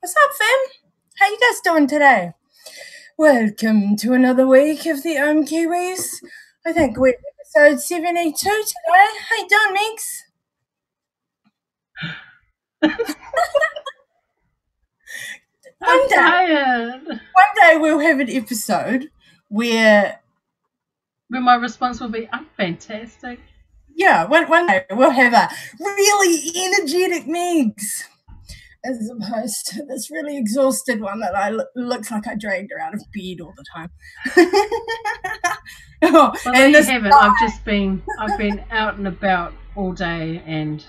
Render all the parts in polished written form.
What's up, fam? How you guys doing today? Welcome to another week of the Ohm Kiwis. I think we're episode 72 today. How you doing, Mix? I'm tired. One day we'll have an episode where my response will be, I'm fantastic. Yeah, one day we'll have a really energetic Mix, as opposed to this really exhausted one that looks like I dragged her out of bed all the time. Well, and you haven't. I've been out and about all day and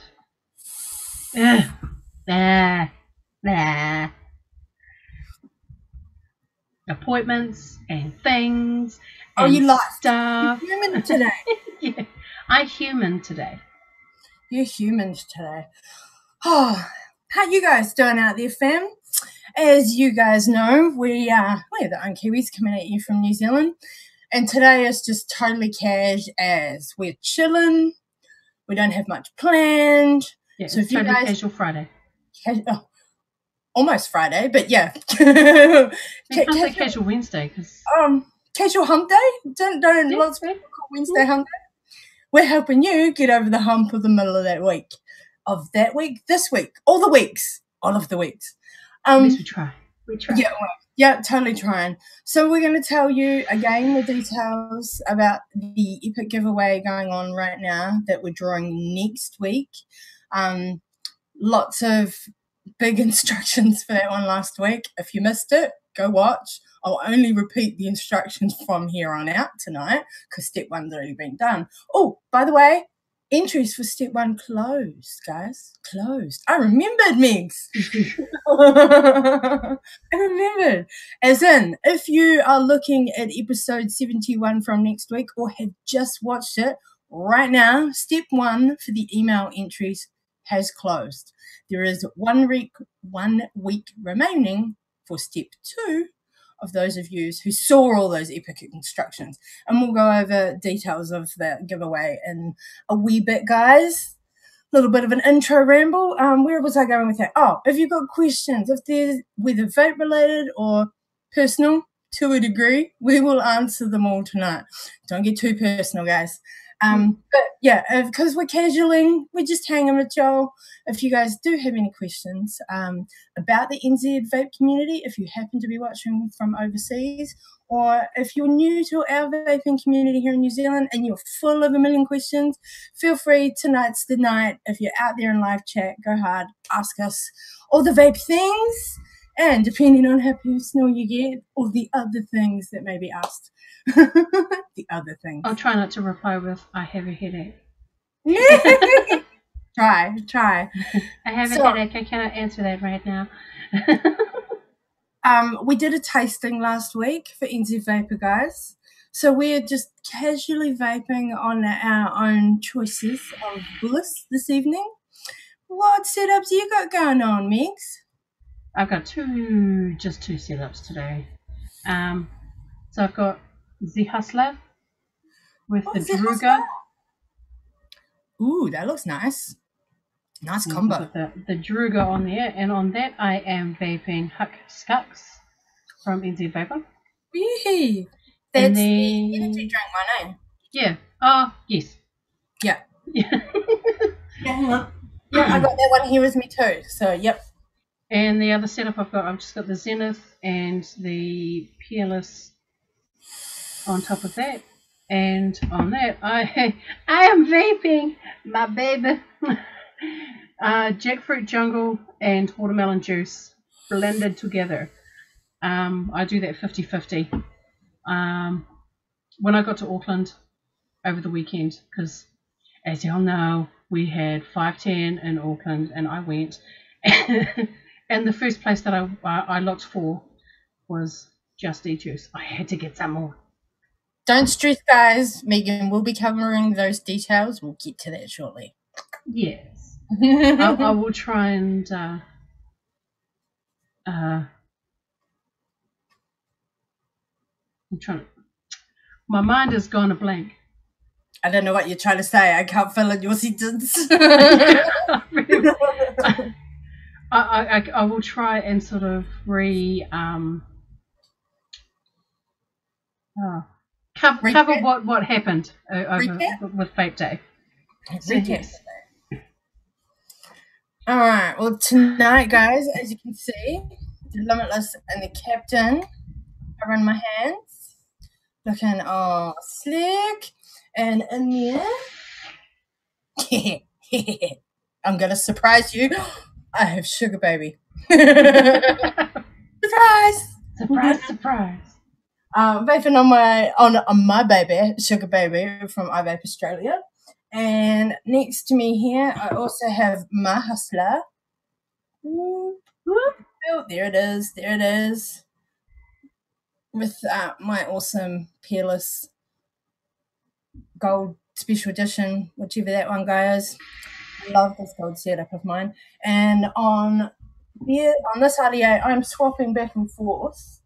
appointments and things. Oh, and you like stuff. You're human today. Yeah, I'm human today. You're human today. Oh, how you guys doing out there, fam? As you guys know, we're the Ohm Kiwis coming at you from New Zealand. And today is just totally cash as we're chilling. We don't have much planned. Yeah, so it's totally casual Friday. Almost Friday, but yeah. Casual Wednesday. Cause... Casual hump day? Don't lots of people call Wednesday hump day? We're helping you get over the hump of the middle of that week. This week, all of the weeks. At least we try. Yeah, totally trying. So we're going to tell you again the details about the epic giveaway going on right now that we're drawing next week. Lots of big instructions for that one last week. If you missed it, go watch. I'll only repeat the instructions from here on out tonight because step one's already been done. Oh, by the way, entries for step one closed, guys. Closed. I remembered, Megs. I remembered. As in, if you are looking at episode 71 from next week or have just watched it right now, step one for the email entries has closed. There is 1 week remaining for step two of those of you who saw all those epic instructions. And we'll go over details of the giveaway in a wee bit, guys. A little bit of an intro ramble. Where was I going with that? Oh, if you've got questions, if they're whether vape related or personal to a degree, we will answer them all tonight. Don't get too personal, guys. But yeah, because we're casualing, we're just hanging with y'all. If you guys do have any questions about the NZ vape community, if you happen to be watching from overseas, or if you're new to our vaping community here in New Zealand and you're full of a million questions, feel free. Tonight's the night. If you're out there in live chat, go hard, ask us all the vape things. And depending on how personal you get, all the other things that may be asked. The other things. I'll try not to reply with, I have a headache. Try. I have a headache. I cannot answer that right now. We did a tasting last week for NZVAPOR, guys. So we're just casually vaping on our own choices of bliss this evening. What setups you got going on, Megs? I've got just two setups today. So I've got the Hustler with the Druga. Ooh, that looks nice. Nice combo. The Druga on there, and on that I am vaping Huck Scucks from NZVAPOR. Yee! That's the energy drink one, eh? Yeah. Oh, yes. Yeah. Yeah, I got that one here with me too. So, yep. And the other setup I've just got the Zenith and the Peerless on top of that. And on that, I am vaping my baby jackfruit jungle and watermelon juice blended together. I do that 50-50. When I got to Auckland over the weekend, because as y'all know, we had 510 in Auckland, and I went. And the first place that I looked for was Just Eat Juice. I had to get some more. Don't stress, guys. Megan will be covering those details. We'll get to that shortly. Yes. I will try and I'm trying. My mind has gone a blank. I don't know what you're trying to say. I can't fill in your sentence. I will try and sort of cover what happened with Vape Day. So, yes. All right. Well, tonight, guys, as you can see, the Limitless and the Captain are in my hands, looking all slick, and in there, I'm gonna surprise you. I have Sugar Baby. Surprise! Vaping on my baby, Sugar Baby from iVape Australia. And next to me here, I also have my Hustler. Oh, there it is. With my awesome Peerless Gold Special Edition, whichever that one goes. I love this gold setup of mine. And on this RDA, I'm swapping back and forth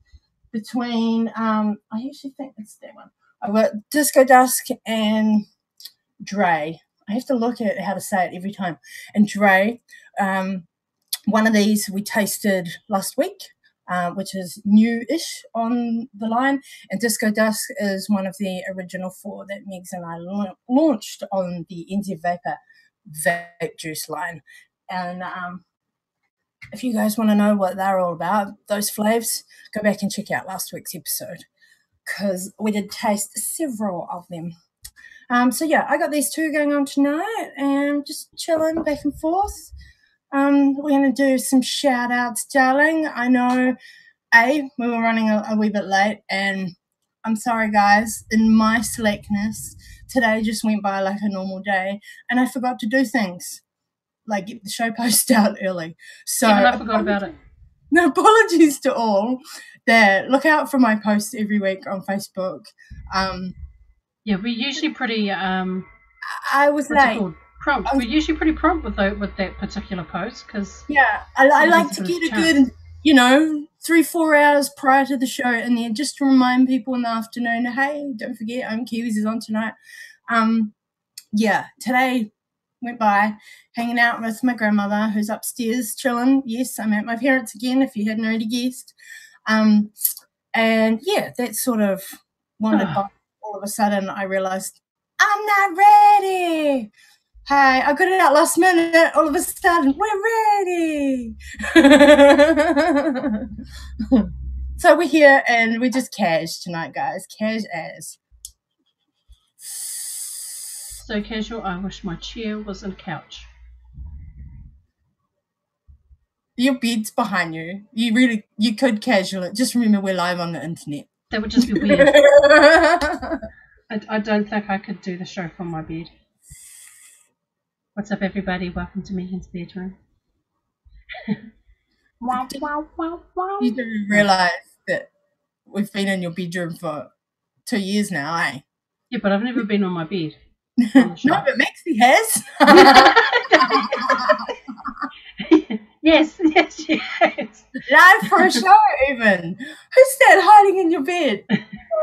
between, I usually think it's that one. I've got Disco Dusk and Dre. I have to look at how to say it every time. And Dre, one of these we tasted last week, which is new-ish on the line. And Disco Dusk is one of the original 4 that Megs and I launched on the NZVAPOR vape juice line. And if you guys want to know what they're all about, those flavors, go back and check out last week's episode because we did taste several of them. So yeah, I got these 2 going on tonight and just chilling back and forth. We're going to do some shout outs, darling. I know, we were running a wee bit late, and I'm sorry, guys. In my slackness, today just went by like a normal day, and I forgot to do things like get the show post out early. So even I forgot about it. No, apologies to all that look out for my posts every week on Facebook. Yeah, we're usually pretty. I was late. Prompt. We're usually pretty prompt with that particular post because I like to get a good 3-4 hours prior to the show, and then just to remind people in the afternoon, hey, don't forget, Ohm Kiwis is on tonight. Today went by hanging out with my grandmother who's upstairs chilling. Yes, I'm at my parents again, if you hadn't already guessed. And yeah, that sort of wandered by. All of a sudden I realised I'm not ready. Hey, I got it out last minute. All of a sudden, we're ready. So we're here and we're just cash tonight, guys. Cash as. So casual, I wish my chair was a couch. Your bed's behind you. You could casual it. Just remember we're live on the internet. That would just be weird. I don't think I could do the show from my bed. What's up, everybody? Welcome to Megan's bedroom. Wow. You do realise that we've been in your bedroom for 2 years now, eh? Yeah, but I've never been on my bed. No, but Maxie has. Yes, she has. Live for a show, even. Who's that hiding in your bed?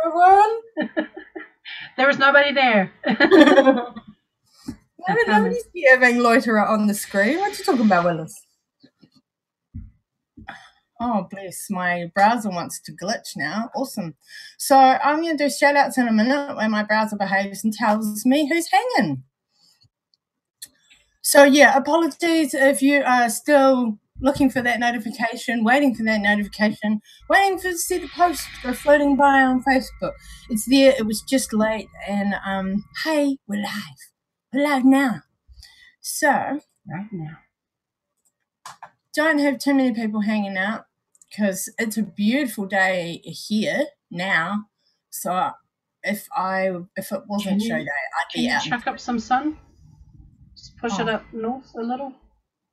Everyone? There is nobody there. Nobody's here having loiterer on the screen. What are you talking about, Willis? Oh, bless. My browser wants to glitch now. Awesome. So I'm going to do shout-outs in a minute where my browser behaves and tells me who's hanging. So, yeah, apologies if you are still looking for that notification, waiting for that notification, waiting to see the post go floating by on Facebook. It's there. It was just late. And, hey, we're live. We're live now. So, right now, don't have too many people hanging out because it's a beautiful day here now. So, if it wasn't show day, I'd be out. Can you chuck up some sun? Just push it up north a little.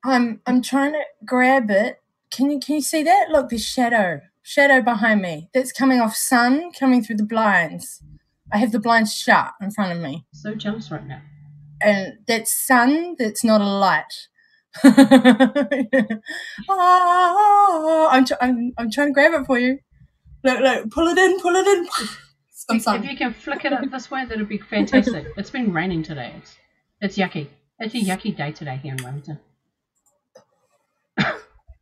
I'm trying to grab it. Can you see that? Look, there's shadow behind me. That's coming off sun coming through the blinds. I have the blinds shut in front of me. So jealous right now. And that's sun. That's not a light. I'm trying to grab it for you. Look, pull it in. If you can flick it up this way, that'd be fantastic. It's been raining today. It's yucky. It's a yucky day today here in Wellington.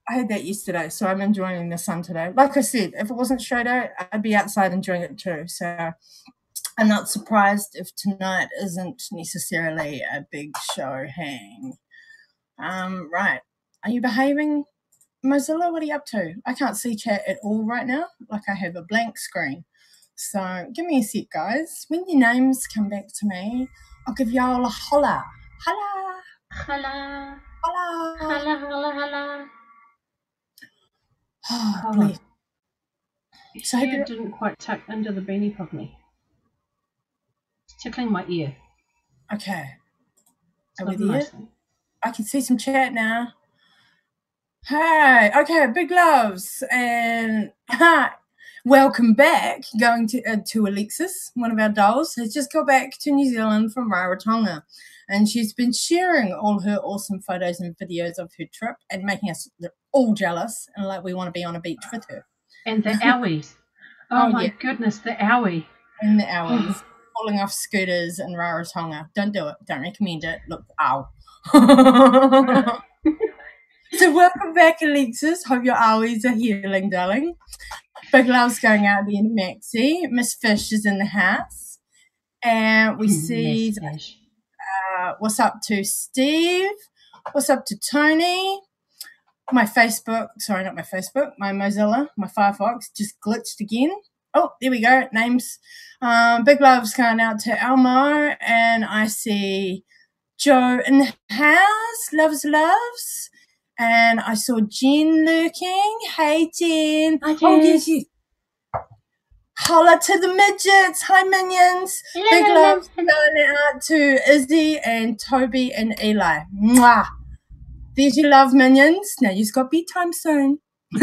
I had that yesterday, so I'm enjoying the sun today. Like I said, if it wasn't straight out, I'd be outside enjoying it too. So I'm not surprised if tonight isn't necessarily a big show hang. Right. Are you behaving, Mozilla? What are you up to? I can't see chat at all right now. Like I have a blank screen. So give me a sec, guys. When your names come back to me, I'll give y'all a holla. Holla. Holla. Holla. Holla, holla, holla. Oh, Hold bless. on. So Ear didn't quite tuck under the beanie properly. It's tickling my ear. Okay. It's Are we not a there? nice thing. I can see some chat now. Hey, okay, big loves, and welcome back. Going to Alexis, one of our dolls, has just got back to New Zealand from Rarotonga, and she's been sharing all her awesome photos and videos of her trip and making us all jealous and like we want to be on a beach with her. And the owies. Oh my goodness, the owie. And the owies. Falling off scooters in Rarotonga. Don't do it. Don't recommend it. Look, ow. So welcome back, Alexis. Hope your owies are healing, darling. Big love's going out there to Maxie. Miss Fish is in the house. And we see what's up to Steve. What's up to Tony. My Facebook, sorry, not my Facebook, my Mozilla, my Firefox just glitched again. Oh, there we go. Names. Big love's going out to Elmo. And I see Joe in the house. Loves. And I saw Jen lurking. Hey, Jen. Hi, Jen. Oh, yes. Holla to the midgets. Hi, minions. Big love's going out to Izzy and Toby and Eli. Mwah. There's your love, minions. Now you've got bedtime soon. We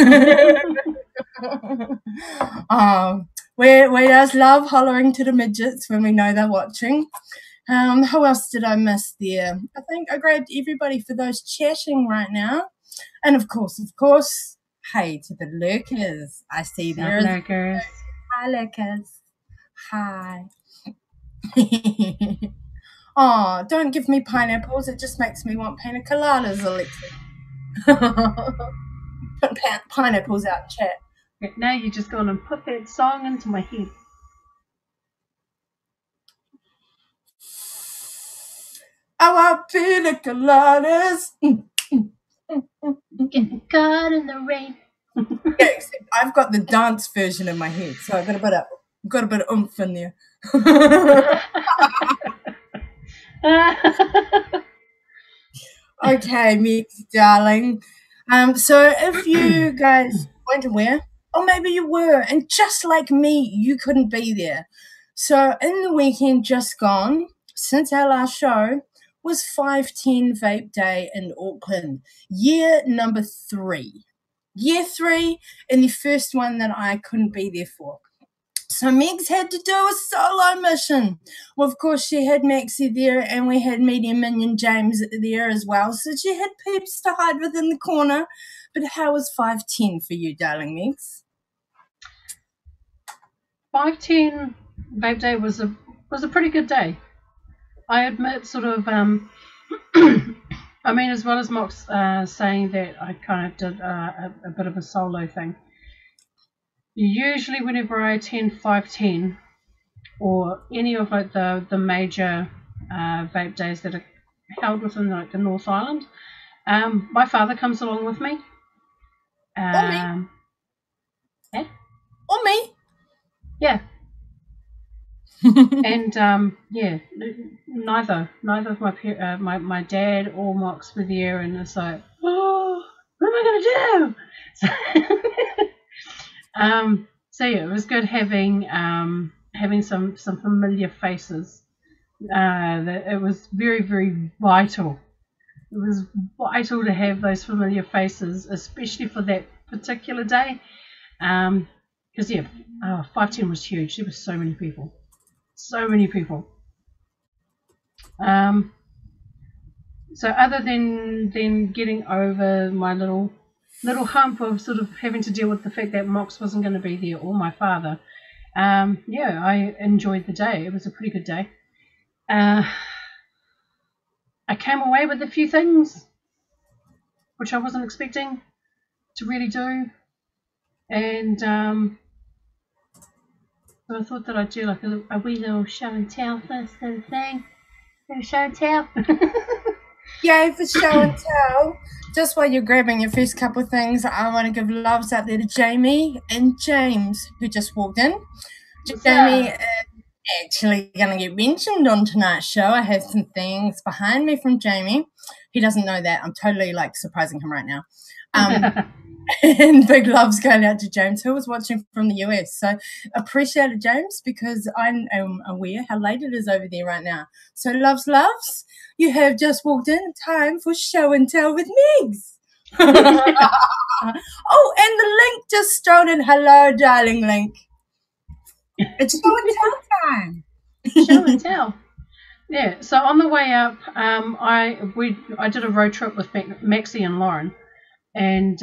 just love hollering to the midgets when we know they're watching. Who else did I miss there? I think I grabbed everybody for those chatting right now. And of course, hey to the lurkers. I see there. Lurkers. Hi, lurkers. Hi. Oh, don't give me pineapples. It just makes me want pina coladas, Alexa. Put pineapples out in chat. Now you're just going to put that song into my head. I want pina coladas. Getting caught in the rain. Yeah, except I've got the dance version in my head, so I've got a bit of oomph in there. Okay, Mix, darling. So if you guys weren't aware, or maybe you were, and just like me, you couldn't be there. So in the weekend just gone, since our last show, was 510 Vape Day in Auckland, year number 3. Year 3, and the first one that I couldn't be there for. So Megs had to do a solo mission. Well, of course, she had Maxie there, and we had Medium Minion James there as well. So she had peeps to hide within the corner. But how was 510 for you, darling Megs? 510 Vape Day was a pretty good day. I admit, sort of, I mean, as well as Mox saying that I kind of did a bit of a solo thing. Usually whenever I attend 510 or any of like the major vape days that are held within like the North Island, my father comes along with me. Or me. Yeah? Or me. Yeah. And yeah, neither of my dad or Mox were there, and it's like, oh, what am I gonna do? So yeah, it was good having some familiar faces. It was very, very vital. It was vital to have those familiar faces, especially for that particular day. Because 510 was huge. There were so many people. So many people. So other than getting over my little hump of sort of having to deal with the fact that Mox wasn't going to be there, or my father, I enjoyed the day. It was a pretty good day. I came away with a few things which I wasn't expecting. to really do. And so I thought that I'd do like a wee little show and tell first sort of thing. Little show and tell. Yay for show and tell. Just while you're grabbing your first couple of things, I want to give loves out there to Jamie and James, who just walked in. Jamie is actually going to get mentioned on tonight's show. I have some things behind me from Jamie. He doesn't know that. I'm totally like surprising him right now. And big loves going out to James, who was watching from the US. So appreciate it, James, because I am aware how late it is over there right now. So loves. You have just walked in. Time for show and tell with Megs. Oh, and the Link just strolled in. Hello, darling Link. It's show and tell time. Show and tell. Yeah. So on the way up, I did a road trip with Maxie and Lauren, and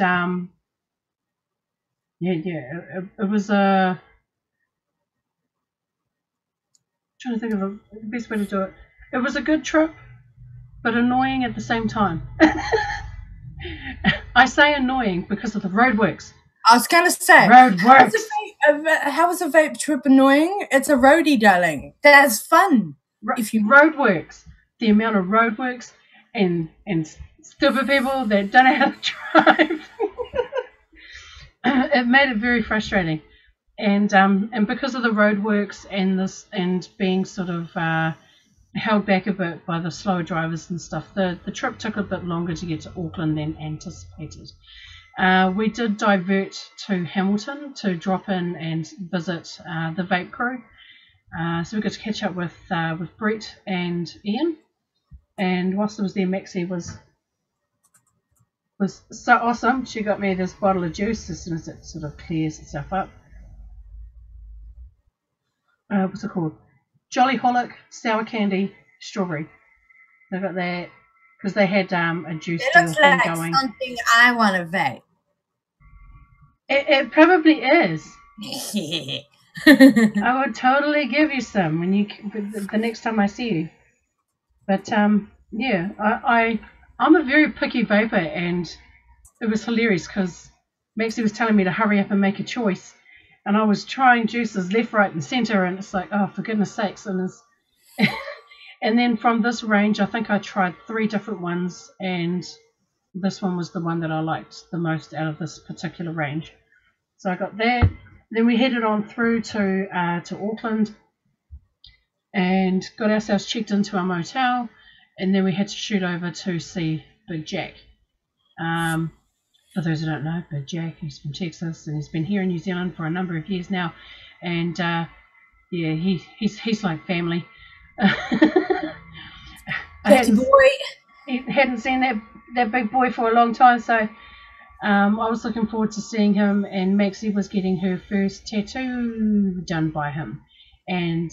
it was a. Trying to think of the best way to do it. It was a good trip, but annoying at the same time. I say annoying because of the roadworks. I was going to say, roadworks. How was a vape trip annoying? It's a roadie, darling. That's fun. Roadworks. The amount of roadworks and stupid people that don't know how to drive. It made it very frustrating. And because of the roadworks and being sort of held back a bit by the slower drivers and stuff, the trip took a bit longer to get to Auckland than anticipated. We did divert to Hamilton to drop in and visit the vape crew. So we got to catch up with Brett and Ian. And whilst I was there, Maxie was so awesome. She got me this bottle of juice as soon as it sort of clears itself up. What's it called? Jolly Holic, sour candy, strawberry. They got that because they had a juice deal looks thing like going. Something I want to vape. It probably is. I would totally give you some when the next time I see you. But yeah, I'm a very picky vapor, and it was hilarious because Maxie was telling me to hurry up and make a choice. And I was trying juices left, right, and centre, and it's like, oh, for goodness sakes. And then from this range, I think I tried 3 different ones, and this one was the one that I liked the most out of this particular range. So I got that. Then we headed on through to Auckland and got ourselves checked into our motel, and then we had to shoot over to see Big Jack. For those who don't know, Big Jack, he's from Texas and he's been here in New Zealand for a number of years now, and yeah, he's like family. Daddy boy. He hadn't seen that big boy for a long time, so I was looking forward to seeing him. And Maxie was getting her first tattoo done by him, and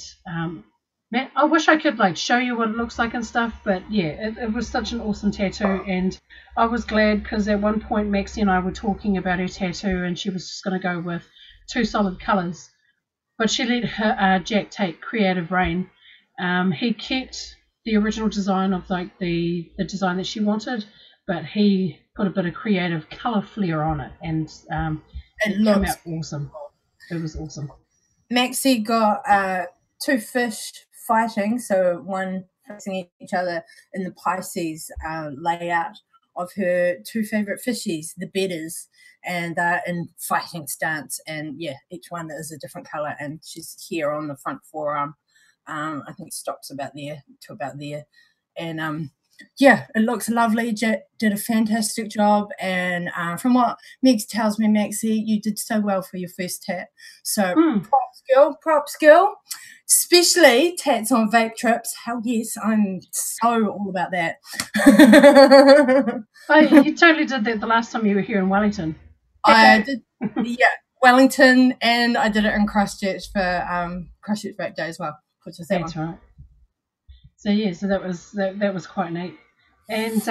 man, I wish I could like show you what it looks like and stuff, but yeah, it was such an awesome tattoo, and I was glad because at one point Maxie and I were talking about her tattoo, and she was just going to go with 2 solid colours, but she let her Jack take Creative Rain. He kept the original design of like the design that she wanted, but he put a bit of creative colour flair on it, and it came out awesome. It was awesome. Maxie got 2 fish fighting, so one facing each other in the Pisces layout of her 2 favourite fishies, the bedders, and in fighting stance, and yeah, each one is a different colour, and she's here on the front forearm. I think it stops about there to about there, and yeah, it looks lovely. Jet did a fantastic job, and from what Megs tells me, Maxie, you did so well for your first tat. So props girl, especially tats on vape trips. Hell yes, I'm so all about that. Oh, you totally did that the last time you were here in Wellington. I did, yeah, Wellington, and I did it in Christchurch for Christchurch Vape Day as well, which is that That's one. right. So yeah, so that was quite neat, and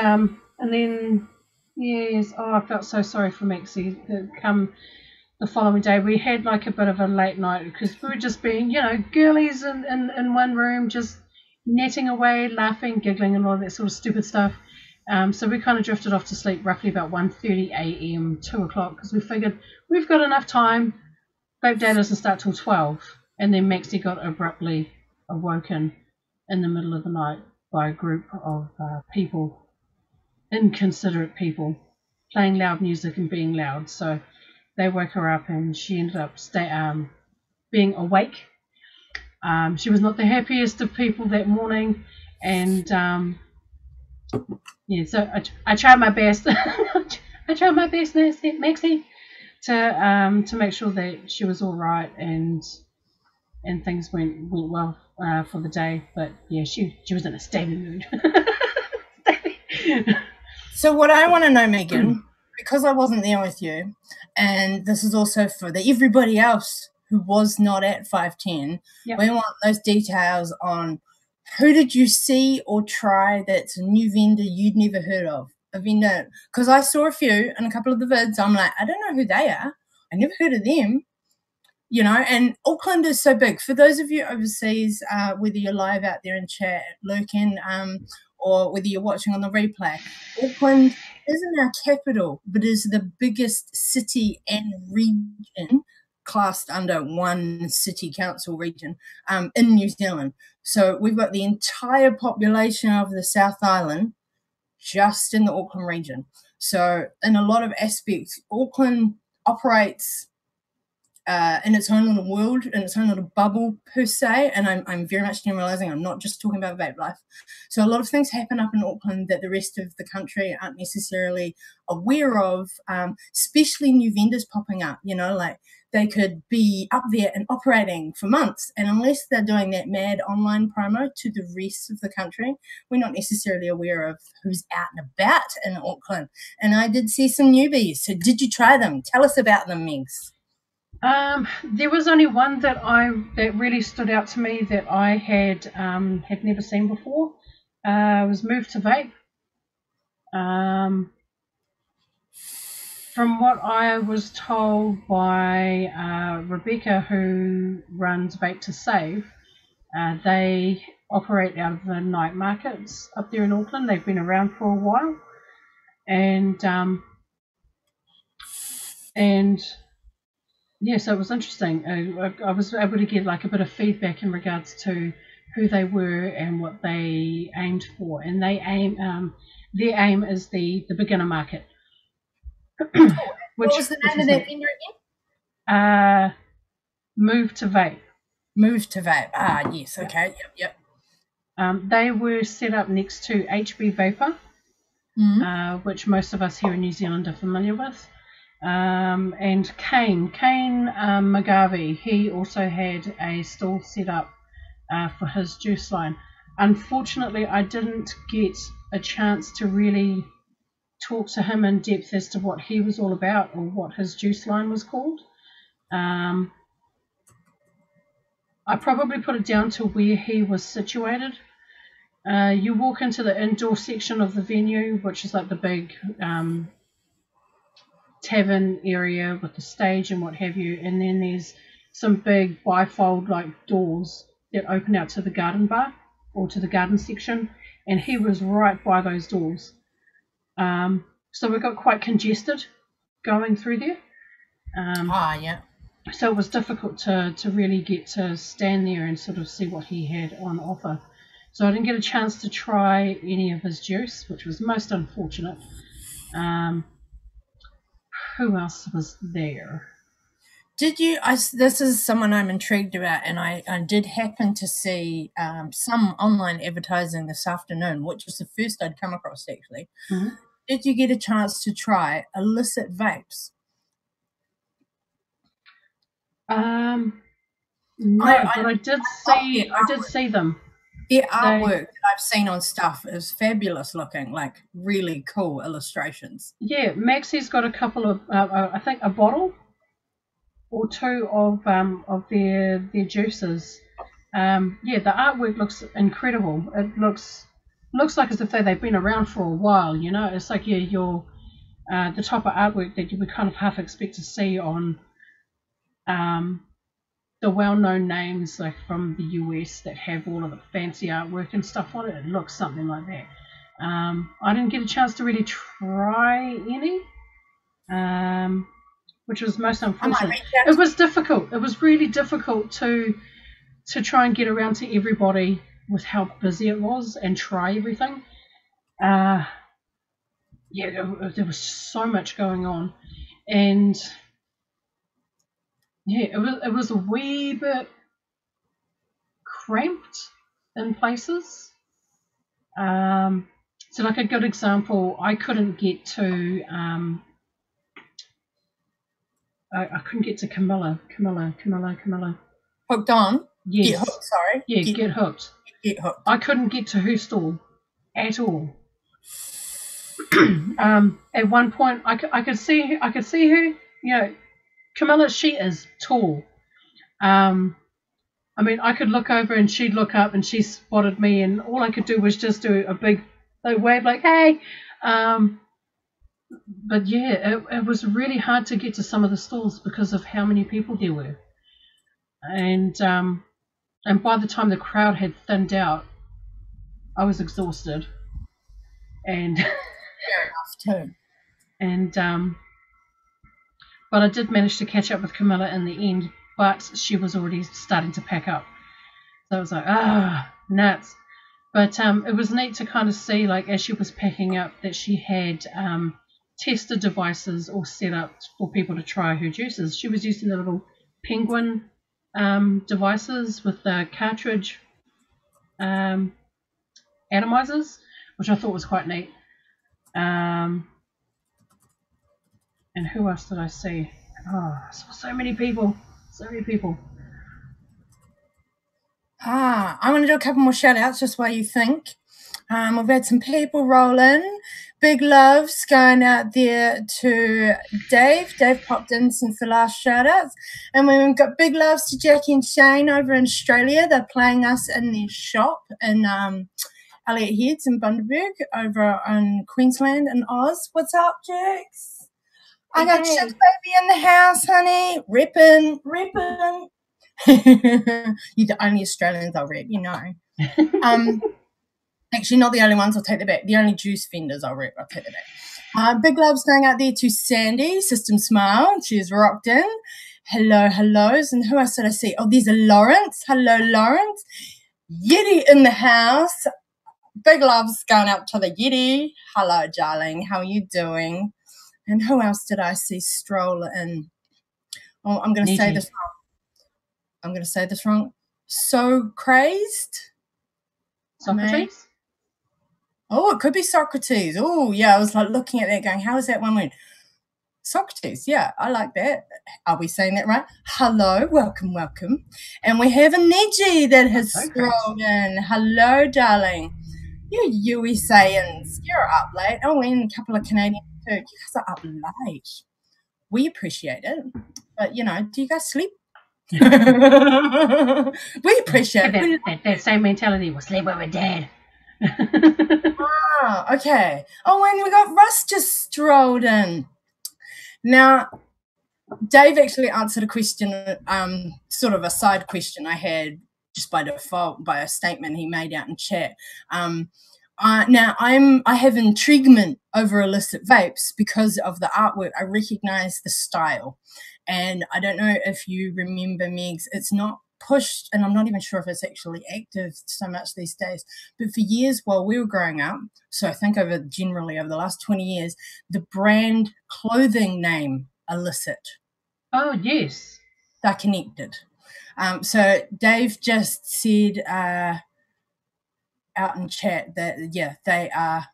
then yes, I felt so sorry for Maxie. Come the following day, we had like a bit of a late night because we were just being, girlies in one room, just netting away, laughing, giggling, and all that sort of stupid stuff. So we kind of drifted off to sleep roughly about 1:30 a.m., 2 o'clock, because we figured we've got enough time. Vape Day doesn't start till 12. And then Maxie got abruptly awoken in the middle of the night by a group of people, inconsiderate people, playing loud music and being loud. So they woke her up and she ended up being awake. She was not the happiest of people that morning, and yeah, so I tried my best. I tried my best, Maxie, to make sure that she was all right and things went well for the day. But yeah, she was in a stabby mood. So what I want to know, Megan, because I wasn't there with you, and this is also for everybody else who was not at 510, Yep. we want those details on who did you see or try that's a new vendor you'd never heard of, a vendor, because I saw a few in a couple of the vids. I'm like, I don't know who they are. I never heard of them. You know, and Auckland is so big. For those of you overseas, whether you're live out there in chat, lurking, or whether you're watching on the replay, Auckland isn't our capital, but is the biggest city and region classed under one city council region in New Zealand. So we've got the entire population of the South Island just in the Auckland region. So in a lot of aspects, Auckland operates in its own little world, in its own little bubble per se, and I'm very much generalising. I'm not just talking about vape life. So a lot of things happen up in Auckland that the rest of the country aren't necessarily aware of, especially new vendors popping up. You know, like they could be up there and operating for months, and unless they're doing that mad online promo to the rest of the country, we're not necessarily aware of who's out and about in Auckland. And I did see some newbies. So did you try them? Tell us about them, Megs. There was only one that really stood out to me that I had never seen before. It was Move to Vape. From what I was told by Rebecca, who runs Vape to Save, they operate out of the night markets up there in Auckland. They've been around for a while, and yeah, so it was interesting. I was able to get like a bit of feedback in regards to who they were and what they aimed for, and their aim is the beginner market. What was the name of that vendor again? Move to Vape. Move to Vape. Ah, yes. Okay. Yep. They were set up next to HB Vapor, which most of us here in New Zealand are familiar with. And Kane McGarvey, he also had a stall set up for his juice line. Unfortunately, I didn't get a chance to really talk to him in depth as to what he was all about or what his juice line was called. I probably put it down to where he was situated. You walk into the indoor section of the venue, which is like the big tavern area with the stage and what have you, and then there's some big bifold like doors that open out to the garden bar or to the garden section, and he was right by those doors. So we got quite congested going through there. Yeah. So it was difficult to really get to stand there and sort of see what he had on offer. So I didn't get a chance to try any of his juice, which was most unfortunate. Who else was there? Did you? This is someone I'm intrigued about, and I did happen to see some online advertising this afternoon, which was the first I'd come across actually. Mm-hmm. Did you get a chance to try illicit vapes? No, but I did see them. Their artwork that I've seen on stuff is fabulous looking, like really cool illustrations. Yeah, Maxie's got a couple of, I think a bottle or two of their juices. Yeah, the artwork looks incredible. It looks like as if they've been around for a while. You know, it's like the type of artwork that you would kind of half expect to see on the well-known names like from the US that have all of the fancy artwork and stuff on it. It looks something like that. I didn't get a chance to really try any, which was most unfortunate. It was difficult. It was really difficult to try and get around to everybody with how busy it was and try everything. Yeah, there was so much going on, and yeah, it was a wee bit cramped in places. So, like a good example, I couldn't get to I couldn't get to Camilla. Hooked on? Yes. Get hooked, sorry. Yeah, get hooked. Get hooked. I couldn't get to her stall at all. At one point, I could see her. You know, Camilla, she is tall. I mean, I could look over and she'd look up and she spotted me, and all I could do was just do a big wave like, hey. But yeah, it was really hard to get to some of the stalls because of how many people there were. And by the time the crowd had thinned out, I was exhausted. And fair enough too. And but I did manage to catch up with Camilla in the end, but she was already starting to pack up. So I was like, nuts. But it was neat to kind of see, like, as she was packing up, that she had tester devices all set up for people to try her juices. She was using the little penguin devices with the cartridge atomizers, which I thought was quite neat. And who else did I see? So many people. I'm going to do a couple more shout outs just while you think. We've had some people roll in. Big loves going out there to Dave. Dave popped in since the last shout outs. And we've got big loves to Jackie and Shane over in Australia. They're playing us in their shop in Elliot Heads in Bundaberg over in Queensland and Oz. What's up, Jax? I got Chick Baby in the house, honey. Rippin'. You're the only Australians I'll rep, you know. Actually, not the only ones, I'll take that back. The only juice vendors I'll rep, I'll take that back. Big love's going out there to Sandy, System Smile. She's rocked in. Hellos. And who else did I see? Oh, there's a Lawrence. Hello, Lawrence. Yeti in the house. Big love's going out to the Yeti. Hello, darling. How are you doing? And who else did I see stroll in? Oh, I'm going to say this wrong. So crazed. Socrates? Oh, it could be Socrates. Oh, yeah, I was like looking at that going, how is that one word? Socrates, yeah, I like that. Are we saying that right? Hello, welcome. And we have a Neji that has strolled in. Hello, darling. You USAians, you're up late. Oh, and a couple of Canadians too. You guys are up late. We appreciate it. But, you know, do you guys sleep? We appreciate it. That same mentality. We'll sleep with my dad. Okay. Oh, and we got Russ just strolled in. Now, Dave actually answered a question, sort of a side question I had just by default, by a statement he made out in chat. Now, I have intriguement over illicit vapes because of the artwork. I recognize the style. And I don't know if you remember, Megs, it's not pushed, and I'm not even sure if it's actually active so much these days, but for years while we were growing up, so I think generally over the last 20 years, the brand clothing name illicit. Oh, yes. They're connected. So Dave just said out in chat that, yeah, they are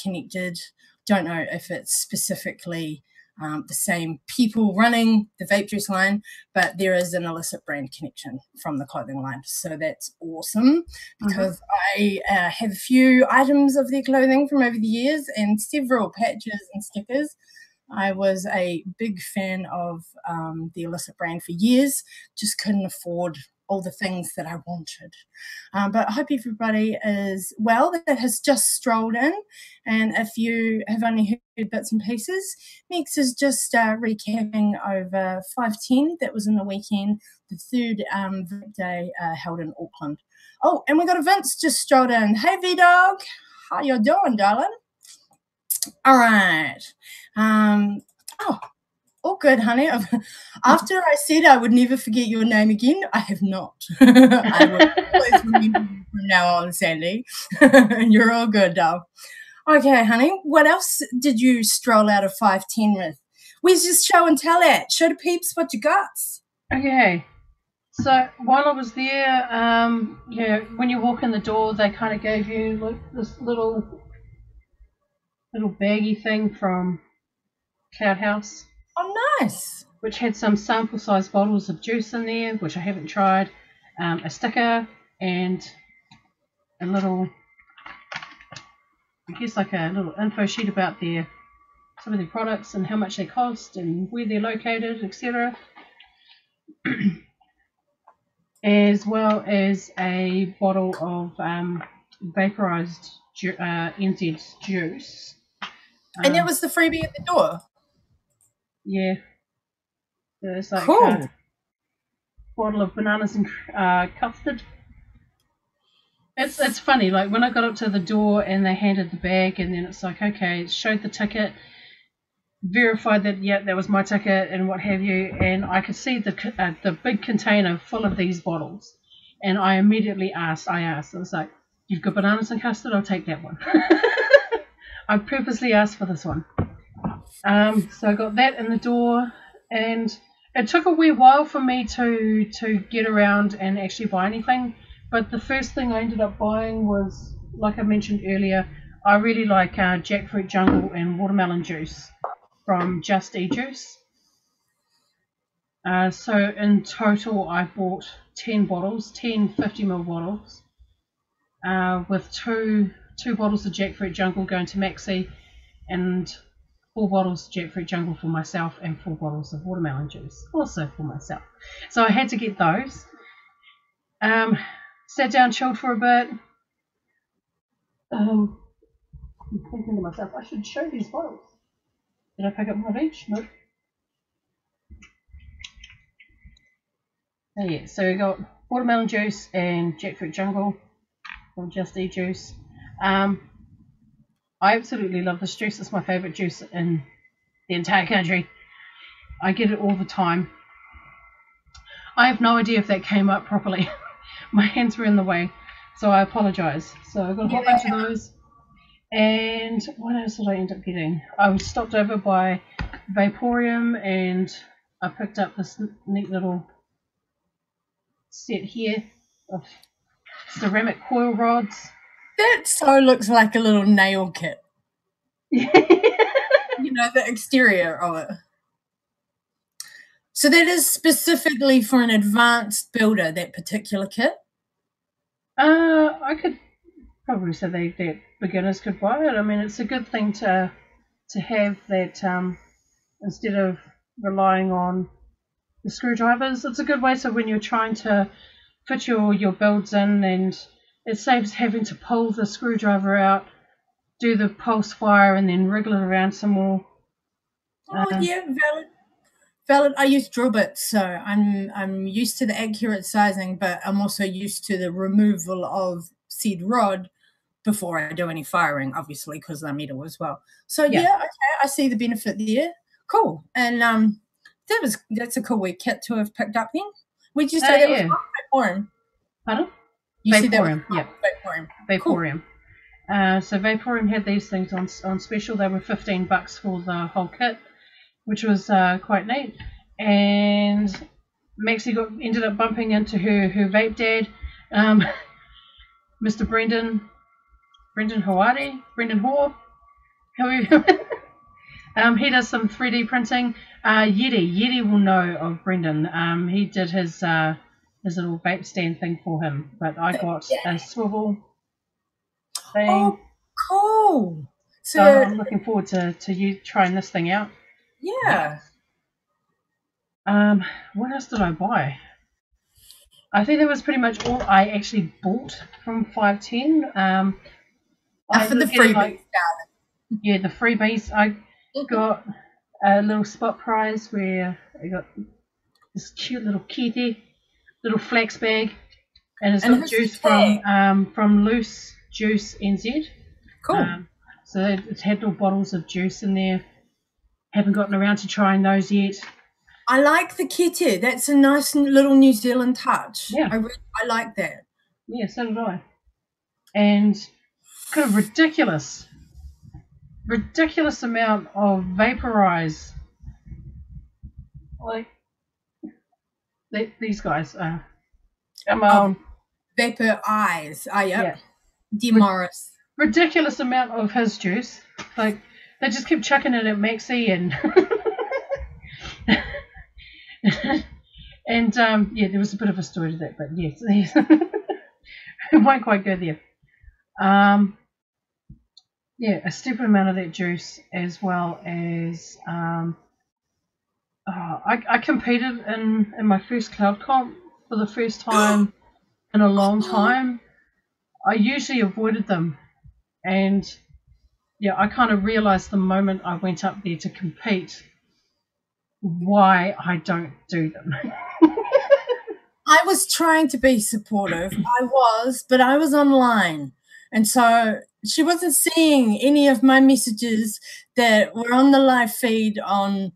connected. Don't know if it's specifically the same people running the vape juice line, but there is an illicit brand connection from the clothing line. So that's awesome because I have a few items of their clothing from over the years and several patches and stickers. I was a big fan of the illicit brand for years, just couldn't afford all the things that I wanted. But I hope everybody is well that has just strolled in. And if you have only heard bits and pieces, Mex is just recapping over 510 that was in the weekend, the third vape day held in Auckland. Oh, and we got a Vince just strolled in. Hey, V-Dog. How you doing, darling? All right. Oh, all good, honey. After I said I would never forget your name again, I have not. I will always remember you from now on, Sandy. You're all good, doll. Okay, honey. What else did you stroll out of 510 with? Where's your show and tell at? Show the peeps what you got. Okay. So while I was there, when you walk in the door, they kind of gave you this little baggy thing from Cloud House. Oh, nice. Which had some sample-sized bottles of juice in there, which I haven't tried, a sticker, and a little, I guess like a little info sheet about some of their products and how much they cost and where they're located, etc. As well as a bottle of vaporized NZ juice. And that was the freebie at the door? Yeah. There's like cool. A bottle of bananas and custard. It's funny, like when I got up to the door and they handed the bag, and then it's like, okay, it showed the ticket, verified that, yeah, that was my ticket and what have you, and I could see the big container full of these bottles, and I immediately asked, I was like, you've got bananas and custard? I'll take that one. I purposely asked for this one. So I got that in the door, and it took a wee while for me to get around and actually buy anything, but the first thing I ended up buying was, like I mentioned earlier, I really like jackfruit jungle and watermelon juice from Just E Juice. So in total I bought 10 bottles, 10 50ml bottles, with two bottles of jackfruit jungle going to MOXLEY, and 4 bottles of jackfruit jungle for myself, and 4 bottles of watermelon juice also for myself. So I had to get those. Sat down, chilled for a bit. I'm thinking to myself, I should show these bottles. Did I pick up one of each? Nope. Oh yeah, so we got watermelon juice and jackfruit jungle from Just E Juice. I absolutely love this juice. It's my favourite juice in the entire country. I get it all the time. I have no idea if that came up properly. My hands were in the way, so I apologise. So I got a whole bunch of those. And what else did I end up getting? I was stopped over by Vaporium, and I picked up this neat little set here of ceramic coil rods. That so looks like a little nail kit. You know, the exterior of it. So that is specifically for an advanced builder, that particular kit? I could probably say that beginners could buy it. I mean, it's a good thing to have that, instead of relying on the screwdrivers. It's a good way, so when you're trying to fit your builds in, and it saves having to pull the screwdriver out, do the pulse wire, and then wriggle it around some more. Oh yeah, valid. I use drill bits, so I'm used to the accurate sizing, but I'm also used to the removal of said rod before I do any firing, obviously, because I'm metal as well. So yeah, okay, I see the benefit there. Cool. And that's a cool wee kit to have picked up then. Would you say that was from Vaporium? Pardon? You said that was Vaporium. Vaporium. Cool. So Vaporium had these things on special. They were $15 for the whole kit, which was quite neat. And Maxie ended up bumping into her vape dad, Mr. Brendan Hoare, however. He does some 3D printing. Yeti will know of Brendan. He did his little vape stand thing for him, but I got a swivel thing. Oh, cool! So I'm looking forward to you trying this thing out. Yeah. What else did I buy? I think that was pretty much all I actually bought from 510. For the freebies, yeah, the freebies. I got a little spot prize where I got this cute little kitty, little flax bag, and it's got juice from Loose Juice NZ. Cool. So it had little bottles of juice in there. Haven't gotten around to trying those yet. I like the kete. That's a nice little New Zealand touch. Yeah. I like that. Yeah, so did I. And kind of ridiculous amount of vaporize. Like these guys are. Vapor eyes. Yep. Yeah. Morris. Ridiculous amount of his juice. Like they just keep chucking it at Maxie and and yeah, there was a bit of a story to that, but yes, it won't quite go there. Yeah, a stupid amount of that juice, as well as I competed in my first cloud comp for the first time in a long time. I usually avoided them, and yeah, I kind of realized the moment I went up there to compete why I don't do them. I was trying to be supportive. But I was online. And so she wasn't seeing any of my messages that were on the live feed on,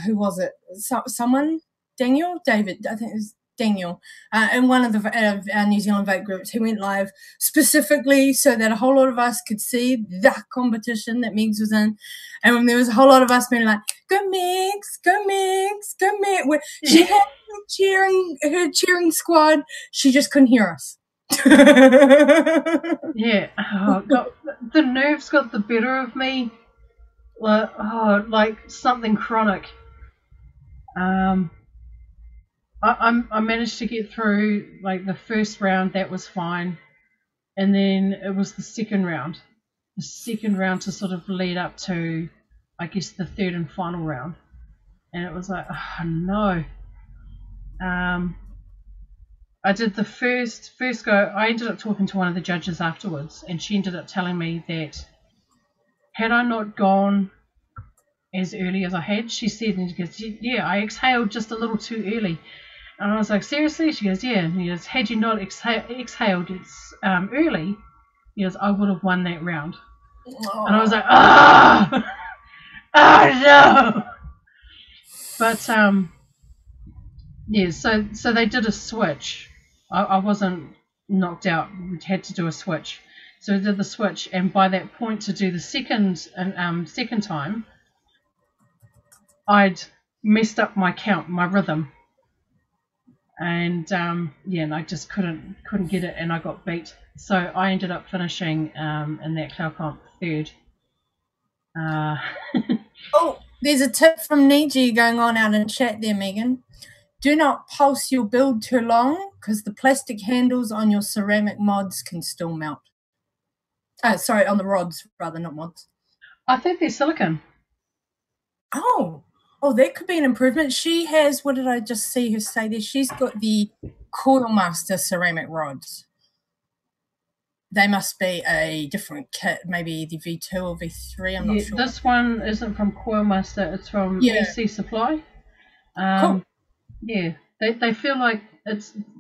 who was it? Someone? Daniel? David? I think it was Daniel. In one of our New Zealand vape groups. He went live specifically so that a whole lot of us could see the competition that Megs was in. And when there was a whole lot of us being like, go Megs, go Megs, go Megs. She had her cheering squad. She just couldn't hear us. Yeah, the nerves got the better of me. Like something chronic. I managed to get through like the first round. That was fine, and then it was the second round. The second round to sort of lead up to, I guess, the third and final round, and it was like, oh no. I did the first go. I ended up talking to one of the judges afterwards, and she ended up telling me that had I not gone as early as I had, she said, and she goes, yeah, I exhaled just a little too early. And I was like, seriously? She goes, yeah. And he goes, had you not exhaled early, he goes, I would have won that round. Oh. And I was like, no. But yeah, so they did a switch. I wasn't knocked out. We had to do a switch. So we did the switch, and by that point to do the second time, I'd messed up my count, my rhythm. And and I just couldn't get it, and I got beat. So I ended up finishing in that cloud comp third. Oh, there's a tip from Niji going on out in chat there, Megan. Do not pulse your build too long because the plastic handles on your ceramic mods can still melt. Sorry, on the rods rather, not mods. I think they're silicone. Oh, that could be an improvement. She has, what did I just see her say there? She's got the Coil Master ceramic rods. They must be a different kit, maybe the V2 or V3, I'm not sure. This one isn't from Coil Master, it's from EC Supply. Cool. Yeah, they feel like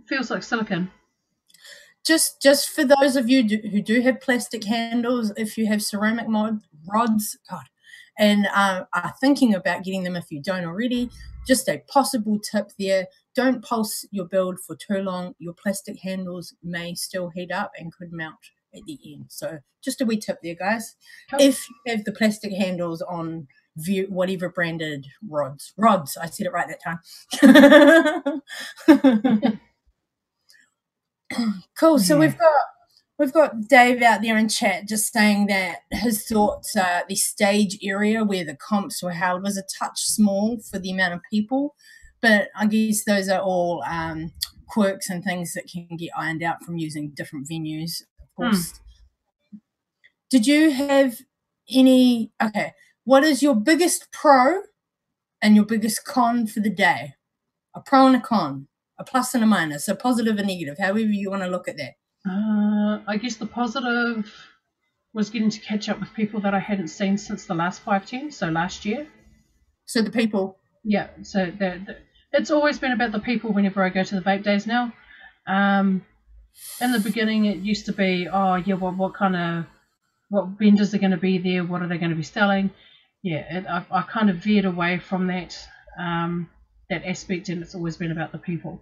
feels like silicone. Just for those of you who do have plastic handles, if you have ceramic rods, and are thinking about getting them if you don't already, just a possible tip there. Don't pulse your build for too long. Your plastic handles may still heat up and could melt at the end. So just a wee tip there, guys. Cool. If you have the plastic handles on whatever branded rods, I said it right that time. Cool. So we've got Dave out there in chat just saying that his thoughts are the stage area where the comps were held was a touch small for the amount of people, but I guess those are all quirks and things that can get ironed out from using different venues, of course. Did you have any? Okay, what is your biggest pro and your biggest con for the day? A pro and a con, a plus and a minus, a positive and negative, however you want to look at that. I guess the positive was getting to catch up with people that I hadn't seen since the last 510, so last year. So the people. Yeah, so it's always been about the people whenever I go to the vape days now. In the beginning, it used to be, what kind of what vendors are going to be there, what are they going to be selling. Yeah, I kind of veered away from that that aspect, and it's always been about the people.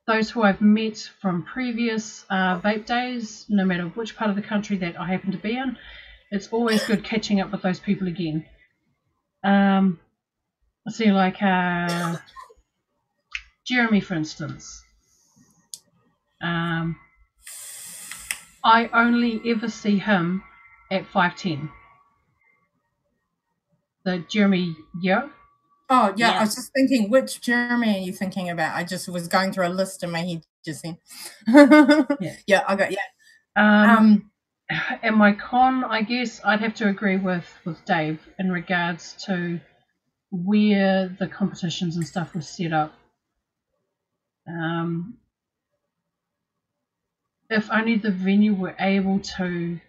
Those who I've met from previous vape days, no matter which part of the country that I happen to be in, it's always good catching up with those people again. See, like Jeremy, for instance. I only ever see him at 510. The Jeremy Yo. Oh, yeah, I was just thinking, which Jeremy are you thinking about? I just was going through a list in my head just then. Yeah, I got, And my con, I guess I'd have to agree with Dave in regards to where the competitions and stuff was set up. If only the venue were able to,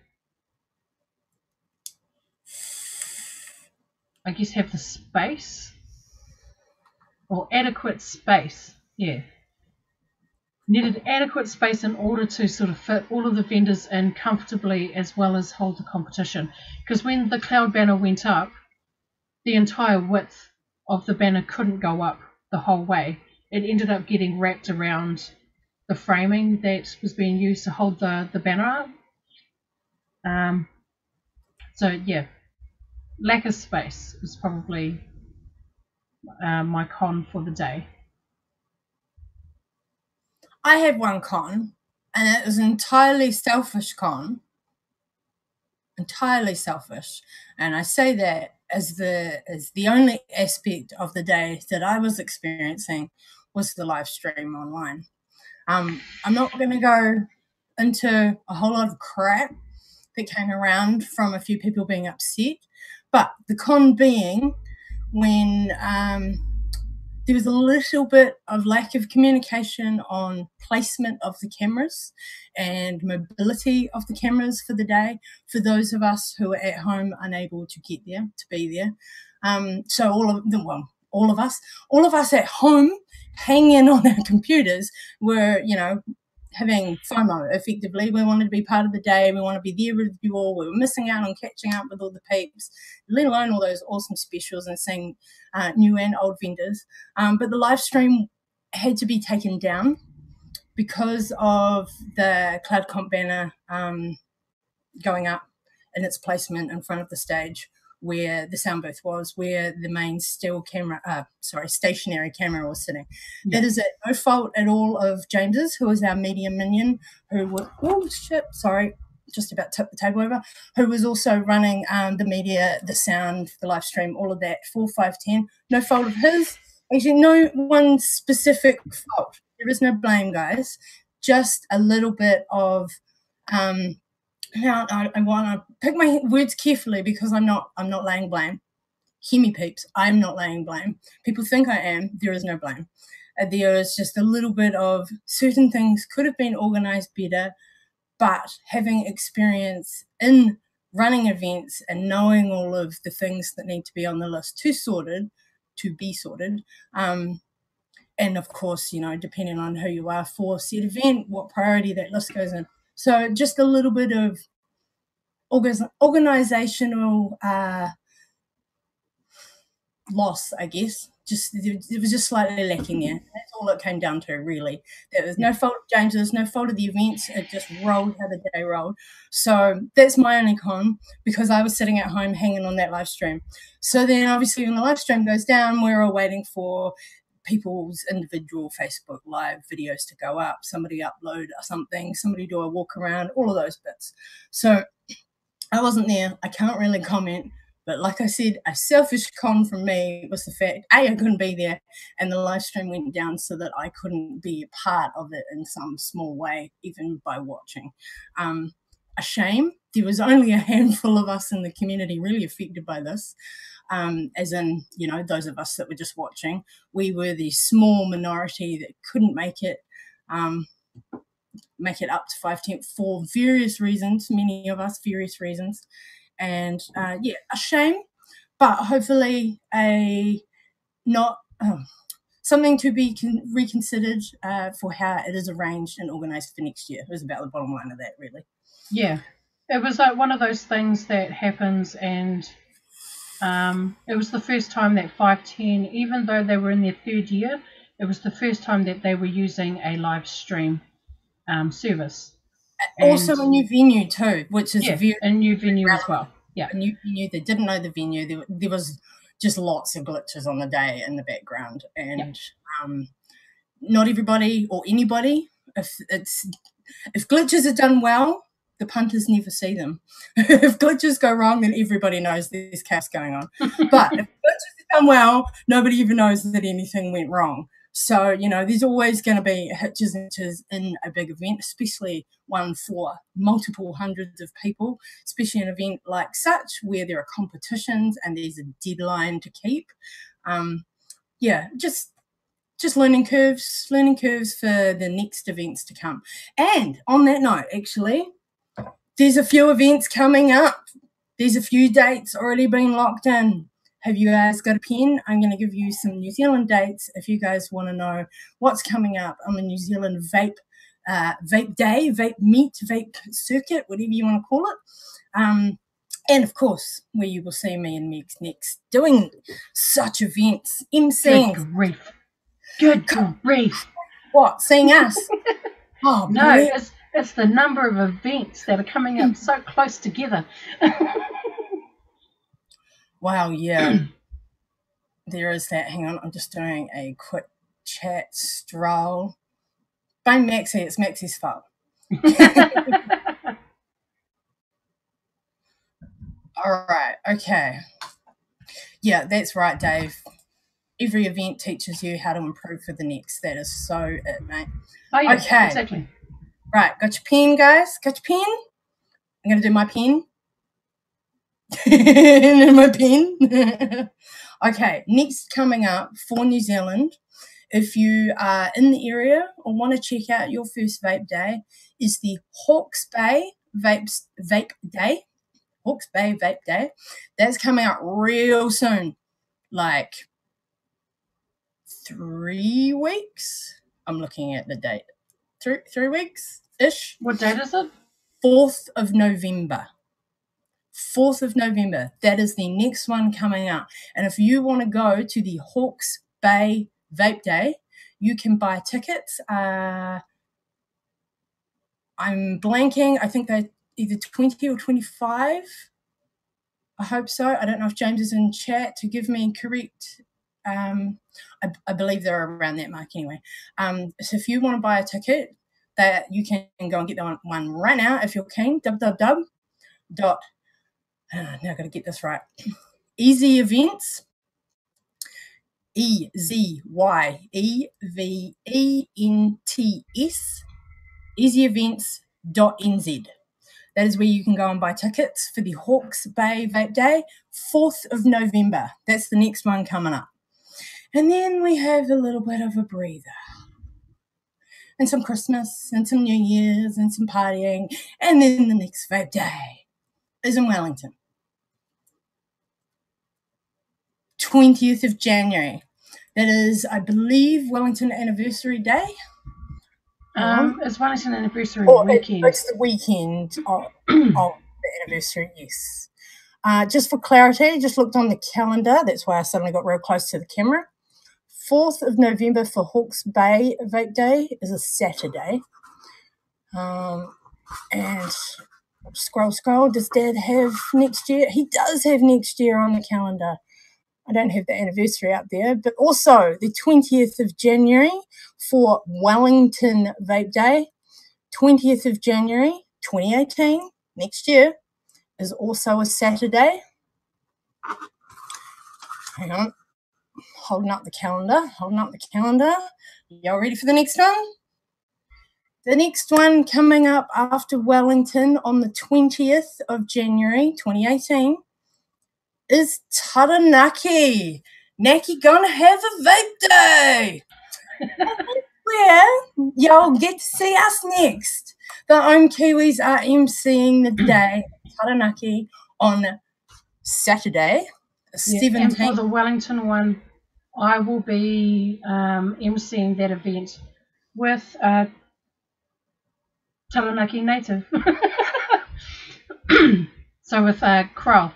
I guess, have the space or adequate space. Yeah. Needed adequate space in order to sort of fit all of the vendors in comfortably as well as hold the competition. Because when the cloud banner went up, the entire width of the banner couldn't go up the whole way. It ended up getting wrapped around the framing that was being used to hold the banner up. So yeah, lack of space was probably my con for the day. I have one con, and it was an entirely selfish con. Entirely selfish. And I say that as the only aspect of the day that I was experiencing was the live stream online. I'm not going to go into a whole lot of crap that came around from a few people being upset, but the con being when there was a little bit of lack of communication on placement of the cameras and mobility of the cameras for the day for those of us who were at home unable to get there, to be there. So all of us at home hanging on our computers were, having FOMO effectively. We wanted to be part of the day. We want to be there with you all. We were missing out on catching up with all the peeps, let alone all those awesome specials and seeing new and old vendors. But the live stream had to be taken down because of the Cloud Comp banner going up in its placement in front of the stage where the sound booth was, where the main stationary camera was sitting. Yeah. That is no fault at all of James's, who was our media minion, who was, just about tipped the table over, who was also running the media, the sound, the live stream, all of that for 510. No fault of his. Actually, no one specific fault. There is no blame, guys. Just a little bit of now I want to pick my words carefully because I'm not laying blame. Hear me, peeps. I'm not laying blame. People think I am. There is no blame. There is just a little bit of certain things could have been organised better, but having experience in running events and knowing all of the things that need to be on the list to be sorted, and of course, depending on who you are for said event, what priority that list goes in. So just a little bit of organizational loss, I guess. It was just slightly lacking there. That's all it came down to, really. There was no fault of James. There was no fault of the events. It just rolled how the day rolled. So that's my only con, because I was sitting at home hanging on that live stream. So then, obviously, when the live stream goes down, we're all waiting for people's individual Facebook Live videos to go up, somebody upload something, somebody do a walk around, all of those bits. So I wasn't there. I can't really comment. But like I said, a selfish con from me was the fact, I couldn't be there, and the live stream went down so that I couldn't be a part of it in some small way, even by watching. A shame. There was only a handful of us in the community really affected by this. As in, those of us that were just watching. We were the small minority that couldn't make it up to 510 for various reasons, many of us, various reasons. And, a shame, but hopefully something to be reconsidered for how it is arranged and organised for next year. It was about the bottom line of that, really. Yeah. It was like one of those things that happens, and it was the first time that 510, even though they were in their third year, it was the first time that they were using a live stream service. Also And a new venue too, which is yeah, very a new venue relevant. as well. Yeah, A new venue. They didn't know the venue. There was just lots of glitches on the day in the background, and not everybody or anybody. If glitches are done well, the punters never see them. If glitches go wrong, then everybody knows there's chaos going on. But if glitches are done well, nobody even knows that anything went wrong. So, there's always going to be hitches and hitches in a big event, especially one for multiple hundreds of people, especially an event like such where there are competitions and there's a deadline to keep. Just learning curves for the next events to come. And on that note, actually, there's a few events coming up. There's a few dates already been locked in. Have you guys got a pen? I'm going to give you some New Zealand dates if you guys want to know what's coming up on the New Zealand vape day, vape meet, vape circuit, whatever you want to call it. And of course, where you will see me and Megs next doing such events, emceeing. Good grief. Good grief. What, seeing us? Oh, no, it's the number of events that are coming up so close together. Wow, yeah. There is that. Hang on, I'm just doing a quick chat stroll. Blame Maxie, it's Maxie's fault. All right, okay. Yeah, that's right, Dave. Every event teaches you how to improve for the next. That is so it, mate. Oh, yeah, okay. Exactly. Right, got your pen, guys? Got your pen? I'm going to do my pen. My pen. Okay, next coming up for New Zealand, if you are in the area or want to check out your first vape day, is the Hawke's Bay Vape Day. Hawke's Bay Vape Day. That's coming out real soon, like 3 weeks. I'm looking at the date. 3 weeks-ish. What date is it? 4th of November. 4th of November. That is the next one coming up. And if you want to go to the Hawke's Bay Vape Day, you can buy tickets. I'm blanking. I think they're either 20 or 25. I hope so. I don't know if James is in chat to give me correct. I believe they're around that mark anyway. So if you want to buy a ticket, that you can go and get one right now if you're keen. www. Now I've got to get this right. Easy Events. EZYEVENTS. easyevents.nz. That is where you can go and buy tickets for the Hawke's Bay Vape Day, 4th of November. That's the next one coming up. And then we have a little bit of a breather. And some Christmas, and some New Year's, and some partying. And then the next Vape Day is in Wellington. 20th of January. That is, I believe, Wellington Anniversary Day. It's Wellington Anniversary weekend. It's the weekend of the anniversary, yes. Just for clarity, just looked on the calendar. That's why I suddenly got real close to the camera. 4th of November for Hawke's Bay Vape Day is a Saturday. And scroll. Does Dad have next year? He does have next year on the calendar. I don't have the anniversary up there, but also the 20th of January for Wellington Vape Day. 20th of January 2018, next year, is also a Saturday. Hang on. Holding up the calendar. Y'all ready for the next one? The next one coming up after Wellington on the 20th of January 2018 is Taranaki. Naki gonna have a vape day. Where y'all get to see us next. The Ohm Kiwis are emceeing the day Taranaki on Saturday, 17th. And for the Wellington one, I will be emceeing that event with Taranaki native. So with Crow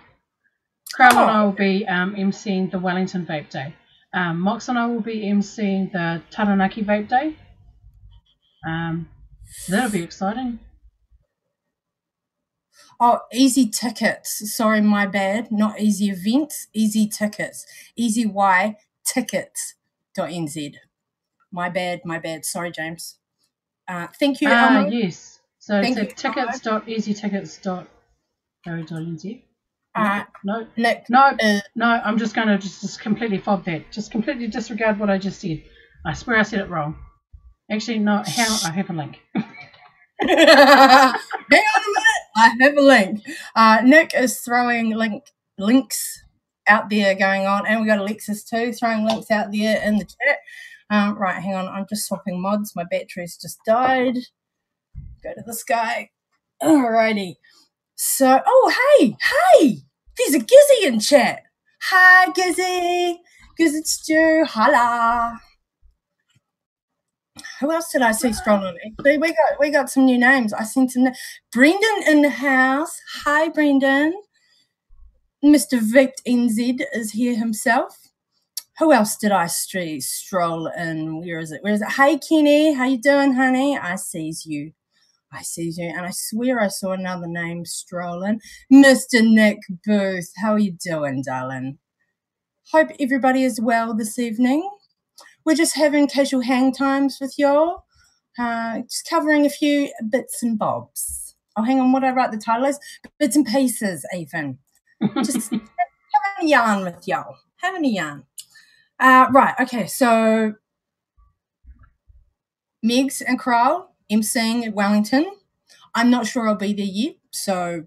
and I will be emceeing the Wellington Vape Day. Mox and I will be emceeing the Taranaki Vape Day. So that'll be exciting. Oh, Easy Tickets. Sorry, my bad. Not Easy Events, Easy Tickets. Easy Y Tickets.nz. My bad. Sorry, James. Thank you, Elmo. Yes. So Thank it's you, tickets.easytickets.co.nz. Nick, No, I'm just going to just completely fob that. Just completely disregard what I just said. I swear I said it wrong. Actually, no, I have a link. Hang on a minute. I have a link. Nick is throwing links out there going on, and we got Alexis too throwing links out there in the chat. Right, hang on. I'm just swapping mods. My battery's just died. Go to this guy. Alrighty. So, hey, there's a Gizzy in chat. Hi, Gizzy. Gizzy Stew. Holla. Who else did I see strolling? Actually, we got some new names. I seen some. Brendan in the house. Hi, Brendan. Mr. Vict NZ is here himself. Who else did I stroll in? Where is it? Hey, Kenny. How you doing, honey? I sees you. And I swear I saw another name strolling. Mr. Nick Booth. How are you doing, darling? Hope everybody is well this evening. We're just having casual hang times with y'all. Just covering a few bits and bobs. Oh, hang on, what I write the title is? Bits and pieces, even. Just having a yarn with y'all. Having a yarn. Right, okay, so Megs and Crowell emceeing at Wellington. I'm not sure I'll be there yet, so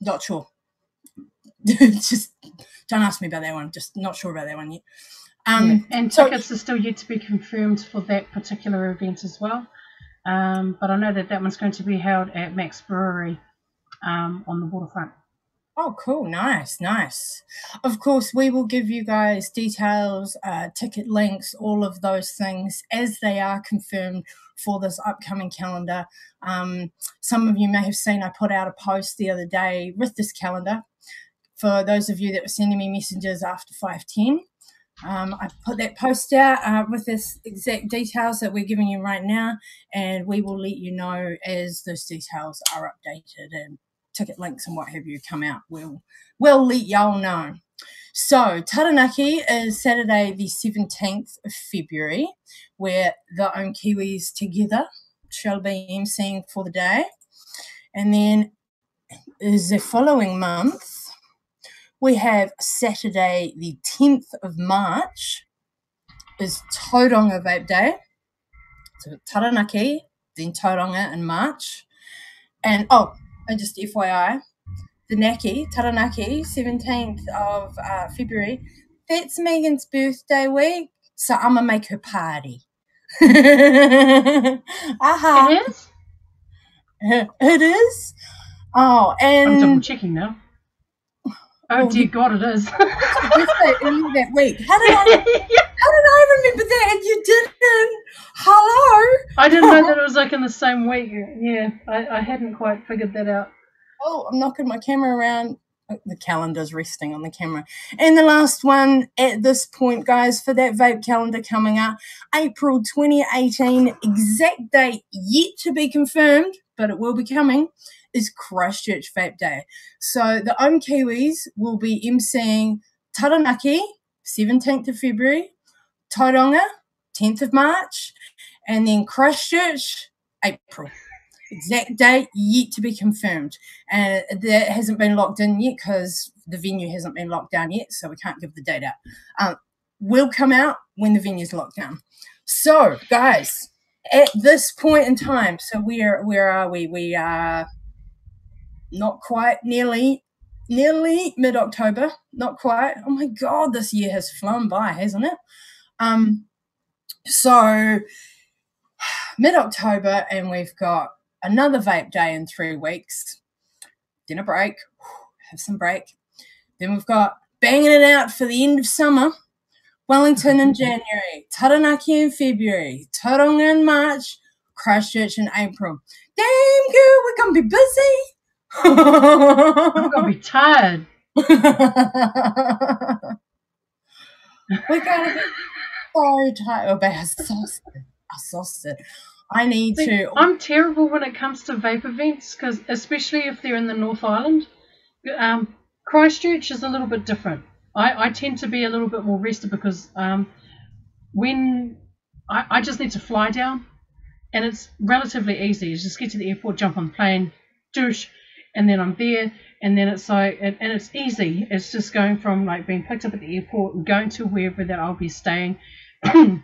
not sure. Just don't ask me about that one. Just not sure about that one yet. And tickets are still yet to be confirmed for that particular event as well. But I know that one's going to be held at Max Brewery on the waterfront. Oh, cool. Nice. Of course, we will give you guys details, ticket links, all of those things as they are confirmed for this upcoming calendar. Some of you may have seen I put out a post the other day with this calendar. For those of you that were sending me messages after 5:10, I put that post out with this exact details that we're giving you right now, and we will let you know as those details are updated and ticket links and what have you come out. We'll let y'all know. So Taranaki is Saturday the 17th of February, where the Ohm Kiwis together shall be emceeing for the day. And then is the following month, we have Saturday the 10th of March is Tauranga Vape Day. So Taranaki, then Tauranga in March. And just FYI, the Taranaki, 17th of February, that's Megan's birthday week, so I'm going to make her party. It is? It is? Oh, and... I'm double checking now. Oh, dear God, it is. Birthday early that week. How did I remember that and you didn't? Hello? I didn't know that it was like in the same week. Yeah, I hadn't quite figured that out. Oh, I'm knocking my camera around. The calendar's resting on the camera. And the last one at this point, guys, for that vape calendar coming up, April 2018, exact date yet to be confirmed, but it will be coming, is Christchurch Vape Day. So the Ohm Kiwis will be emceeing Taranaki, 17th of February, Tauranga, 10th of March, and then Christchurch, April. Exact date yet to be confirmed, and that hasn't been locked in yet because the venue hasn't been locked down yet, so we can't give the date out. Will come out when the venue's locked down. So, guys, at this point in time, so where are we? We are not quite nearly mid-October. Not quite. Oh my God, this year has flown by, hasn't it? So mid-October, and we've got another vape day in 3 weeks, then a break, have some break. Then we've got banging it out for the end of summer, Wellington in January, Taranaki in February, Tauranga in March, Christchurch in April. Damn girl, we're going to be busy. I'm going to be tired. We're going to be so tired. But exhausted. I need to. I'm terrible when it comes to vape events, because especially if they're in the North Island. Christchurch is a little bit different. I tend to be a little bit more rested because when I just need to fly down, and it's relatively easy. You just get to the airport, jump on the plane, douche, and then I'm there, and then it's like, and it's easy. It's just going from like being picked up at the airport and going to wherever that I'll be staying. And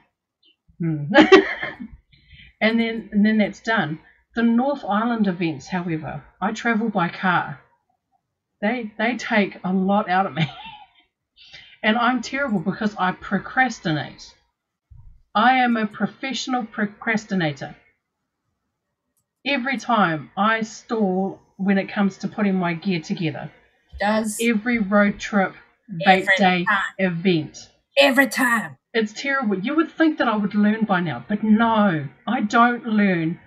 then that's done. The North Island events, however, I travel by car. They take a lot out of me. And I'm terrible because I procrastinate. I am a professional procrastinator. Every time I stall when it comes to putting my gear together. Every road trip, vape day event. Every time. It's terrible. You would think that I would learn by now, but no, I don't learn.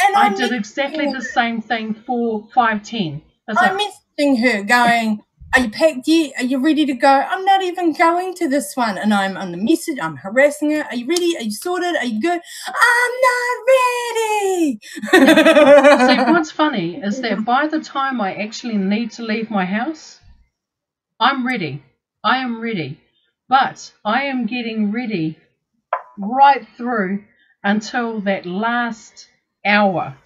And I did exactly the same thing for 510. I'm messaging her going, are you packed yet? Are you ready to go? I'm not even going to this one. And I'm on the message. I'm harassing her. Are you ready? Are you sorted? Are you good? I'm not ready. See, what's funny is that by the time I actually need to leave my house, I'm ready. I am ready. But I am getting ready right through until that last hour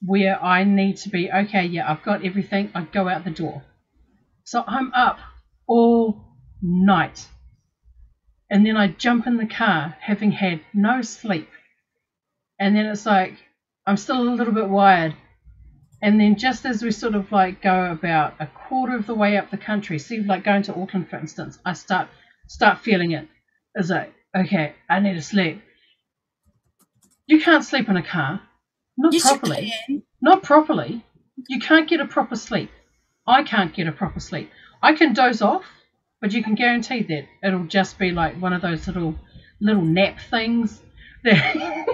where I need to be, okay, yeah, I've got everything. I go out the door. So I'm up all night. And then I jump in the car having had no sleep. And then it's like, I'm still a little bit wired. And then just as we sort of like go about a quarter of the way up the country, see, like going to Auckland, for instance, I start feeling it. It's like, okay, I need to sleep. You can't sleep in a car. Not properly. Not properly. You can't get a proper sleep. I can't get a proper sleep. I can doze off, but you can guarantee that it'll just be like one of those little nap things. A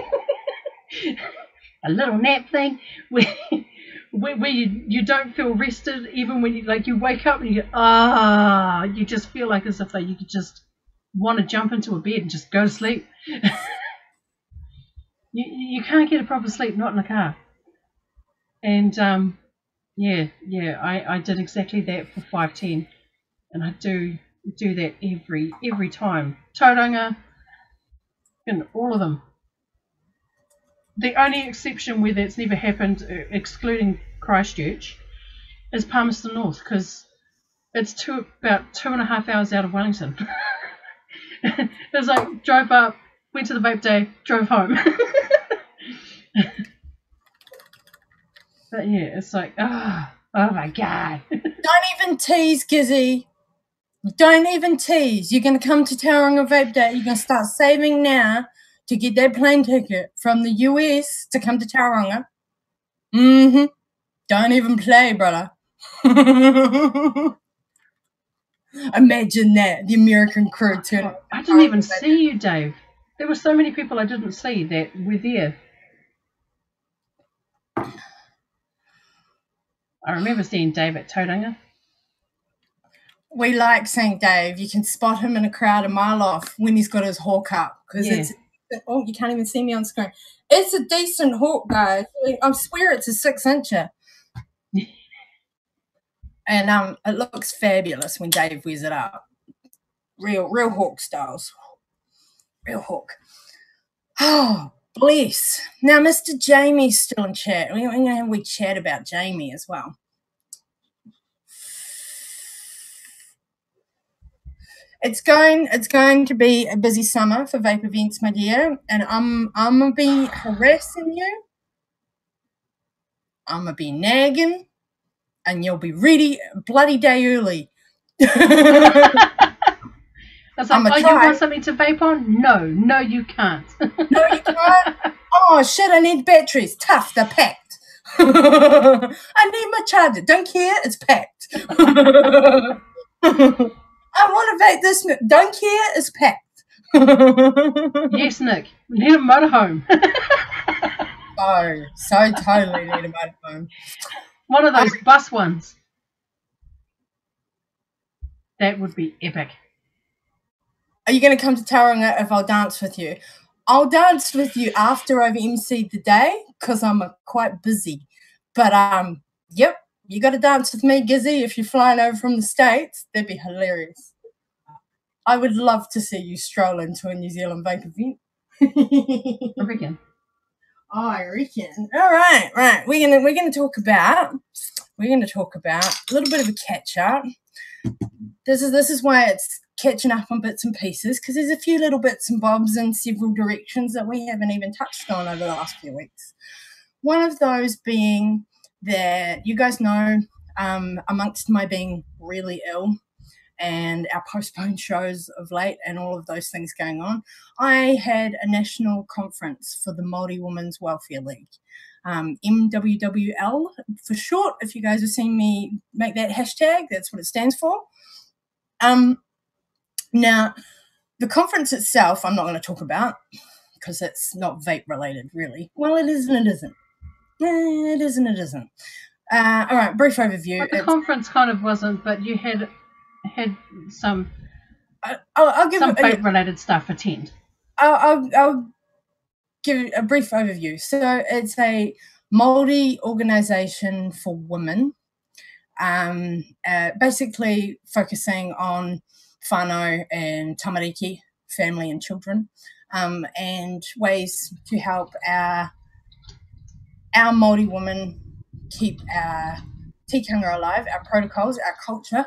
little nap thing where you don't feel rested even when you wake up and you just feel like as if you could just want to jump into a bed and just go to sleep. you can't get a proper sleep, not in a car. And I did exactly that for 510, and I do that every time. Tauranga and all of them. The only exception where that's never happened, excluding Christchurch, is Palmerston North, because it's about 2.5 hours out of Wellington. It's like, drove up, went to the vape day, drove home. But yeah, it's like, oh my God. Don't even tease, Gizzy. Don't even tease. You're going to come to Tauranga Vape Day. You're going to start saving now to get that plane ticket from the US to come to Tauranga. Don't even play, brother. Imagine that, the American crew turning. I didn't even see you, Dave. There were so many people I didn't see that were there. I remember seeing Dave at Tauranga. We like seeing Dave. You can spot him in a crowd a mile off when he's got his hawk up. Because you can't even see me on screen. It's a decent hawk, guys. I swear it's a 6-incher. And it looks fabulous when Dave wears it up. Real hawk styles. Real hawk. Oh, bless. Now, Mr. Jamie's still in chat. We're going to have a chat about Jamie as well. It's going to be a busy summer for vape events, my dear, and I'm gonna be harassing you. I'm gonna be nagging, and you'll be ready bloody day early. That's like, you want something to vape on? No, you can't. No, you can't. Oh shit! I need batteries. Tough, they're packed. I need my charger. Don't care. It's packed. I want to vape this. Don't care. It's packed. Yes, Nick. We need a motorhome. So totally need a motorhome. One of those bus ones. That would be epic. Are you going to come to Tauranga if I'll dance with you? I'll dance with you after I've emceed the day because I'm quite busy. But, yep, you got to dance with me, Gizzy, if you're flying over from the States. That'd be hilarious. I would love to see you stroll into a New Zealand vape event. I reckon. Oh, I reckon. All right, right. We're gonna talk about a little bit of a catch up. This is why it's catching up on bits and pieces, because there's a few little bits and bobs in several directions that we haven't even touched on over the last few weeks. One of those being that you guys know, amongst my being really ill and our postponed shows of late and all of those things going on, I had a national conference for the Māori Women's Welfare League, MWWL for short. If you guys have seen me make that hashtag, that's what it stands for. Now, the conference itself, I'm not going to talk about because it's not vape related, really. Well, it is and it isn't. It is and it isn't. All right, brief overview. But the conference kind of wasn't, but you had some I'll give some vape related stuff attend. I'll give a brief overview. So it's a Māori organisation for women, basically focusing on whānau and tamariki, family and children, and ways to help our Māori women keep our tikanga alive, our protocols, our culture,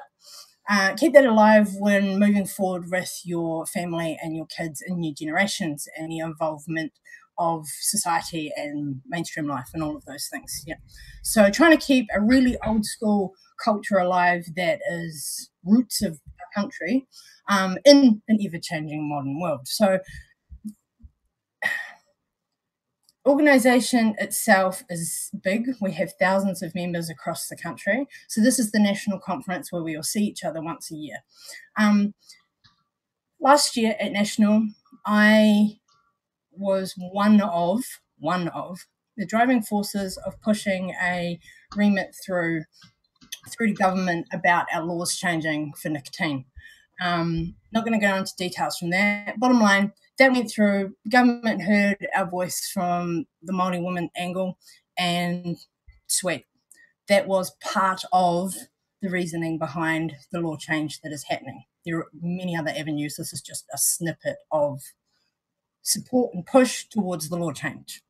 keep that alive when moving forward with your family and your kids and new generations and the involvement of society and mainstream life and all of those things. Yeah. So trying to keep a really old school culture alive that is roots of our country in an ever-changing modern world. So organisation itself is big. We have thousands of members across the country. So this is the national conference where we all see each other once a year. Last year at National, I was one of the driving forces of pushing a remit through the government about our laws changing for nicotine. Not going to go into details from that. Bottom line, that went through. The government heard our voice from the Māori woman angle, and sweet. That was part of the reasoning behind the law change that is happening. There are many other avenues. This is just a snippet of support and push towards the law change.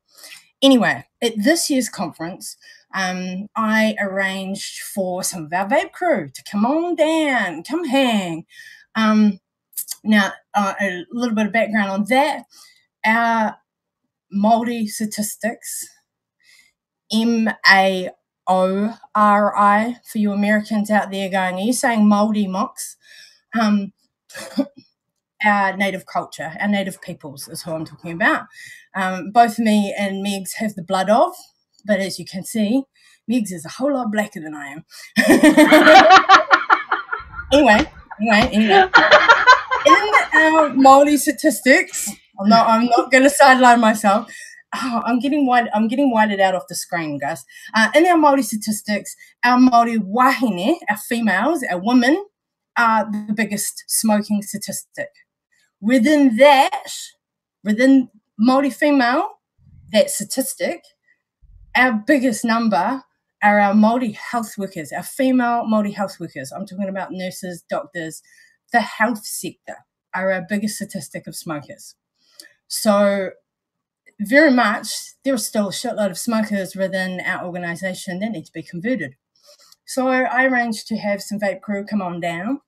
Anyway, at this year's conference, I arranged for some of our vape crew to come on down, come hang. Now, a little bit of background on that. Our Māori statistics, MAORI, for you Americans out there going, are you saying Māori Mox? Our native culture, our native peoples is who I'm talking about. Both me and Megs have the blood of, but as you can see, Megs is a whole lot blacker than I am. Anyway. In our Māori statistics, I'm not going to sideline myself. Oh, I'm getting whited out off the screen, guys. In our Māori statistics, our Māori wahine, our females, our women, are the biggest smoking statistic. Within Māori female, that statistic, our biggest number are our Māori health workers, our female Māori health workers. I'm talking about nurses, doctors. The health sector are our biggest statistic of smokers. So very much, there are still a shitload of smokers within our organisation that need to be converted. So I arranged to have some vape crew come on down.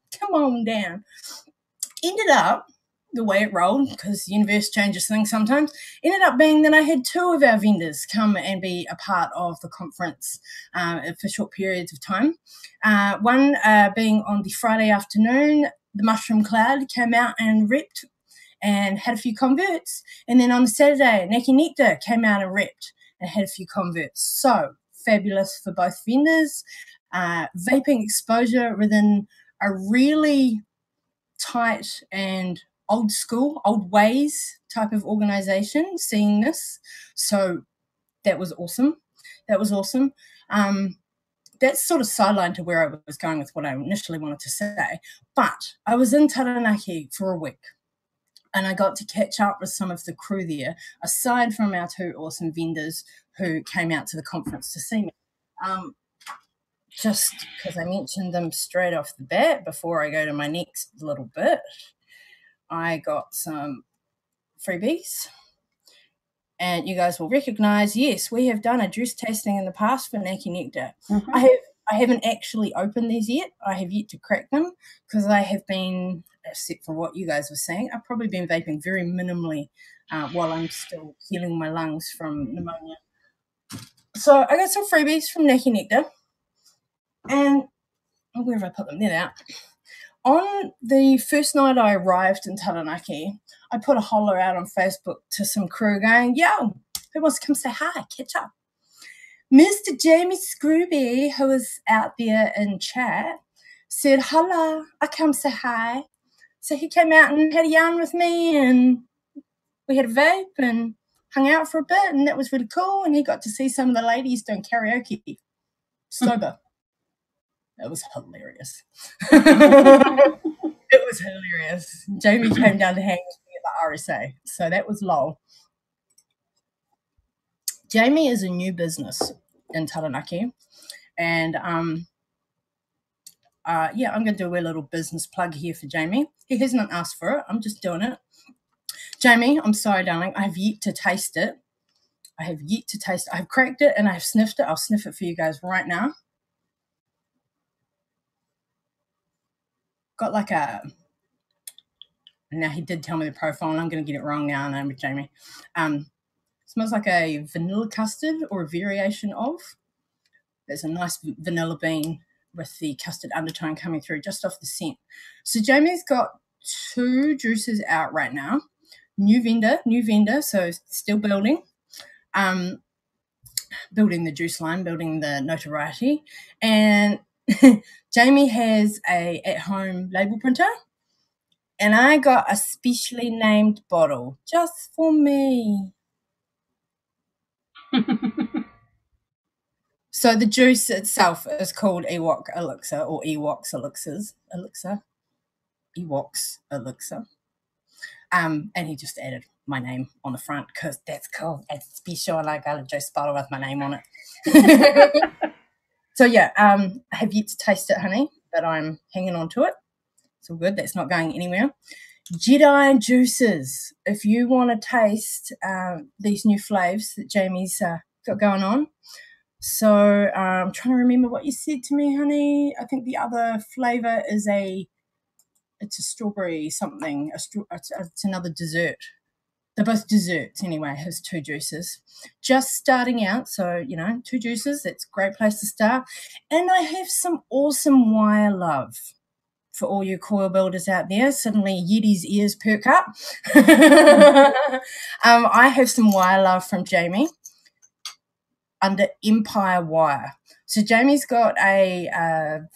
Ended up, the way it rolled, because the universe changes things sometimes, ended up being that I had two of our vendors come and be a part of the conference for short periods of time. One being on the Friday afternoon, the Mushroom Cloud came out and repped and had a few converts. And then on the Saturday, Naki Nectar came out and repped and had a few converts. So fabulous for both vendors. Vaping exposure within a really tight and old school, old ways type of organisation, seeing this. So that was awesome. that's sort of sidelined to where I was going with what I initially wanted to say. But I was in Taranaki for a week, and I got to catch up with some of the crew there, aside from our two awesome vendors who came out to the conference to see me. Just because I mentioned them straight off the bat before I go to my next little bit, I got some freebies. And you guys will recognise, yes, we have done a juice tasting in the past for Naki Nectar. Mm-hmm. I haven't actually opened these yet. I have yet to crack them because I have been, except for what you guys were saying, I've probably been vaping very minimally while I'm still healing my lungs from pneumonia. So I got some freebies from Naki Nectar. And where have I put them? They're out. On the first night I arrived in Taranaki, I put a holler out on Facebook to some crew going, yo, who wants to come say hi, catch up? Mr. Jamie Scrooby, who was out there in chat, said, holla, I come say hi. So he came out and had a yarn with me, and we had a vape and hung out for a bit, and that was really cool. And he got to see some of the ladies doing karaoke sober. It was hilarious. It was hilarious. Jamie came down to hang with me at the RSA, so that was lol. Jamie is a new business in Taranaki, and yeah, I'm going to do a little business plug here for Jamie. He hasn't asked for it. I'm just doing it. Jamie, I'm sorry, darling. I have yet to taste it. I've cracked it and I've sniffed it. I'll sniff it for you guys right now. Got like a... Now, he did tell me the profile, and I'm going to get it wrong now, and I'm with Jamie. Smells like a vanilla custard or a variation of. There's a nice vanilla bean with the custard undertone coming through just off the scent. So Jamie's got 2 juices out right now. New vendor, so still building. Building the juice line, building the notoriety. And Jamie has a at-home label printer. And I got a specially named bottle just for me. So the juice itself is called Ewok Elixir or Ewoks Elixirs. Ewoks Elixir. And he just added my name on the front because that's cool. It's special, and I got a juice bottle with my name on it. So yeah, I have yet to taste it, honey, but I'm hanging on to it. It's all good. That's not going anywhere. Jedi juices. If you want to taste these new flavors that Jamie's got going on. So I'm trying to remember what you said to me, honey. I think the other flavor is it's a strawberry something. It's another dessert. They're both desserts anyway. Has 2 juices. Just starting out, so, 2 juices. That's a great place to start. And I have some awesome wire love for all you coil builders out there. Suddenly Yeti's ears perk up. I have some wire love from Jamie under Empire Wire. So Jamie's got a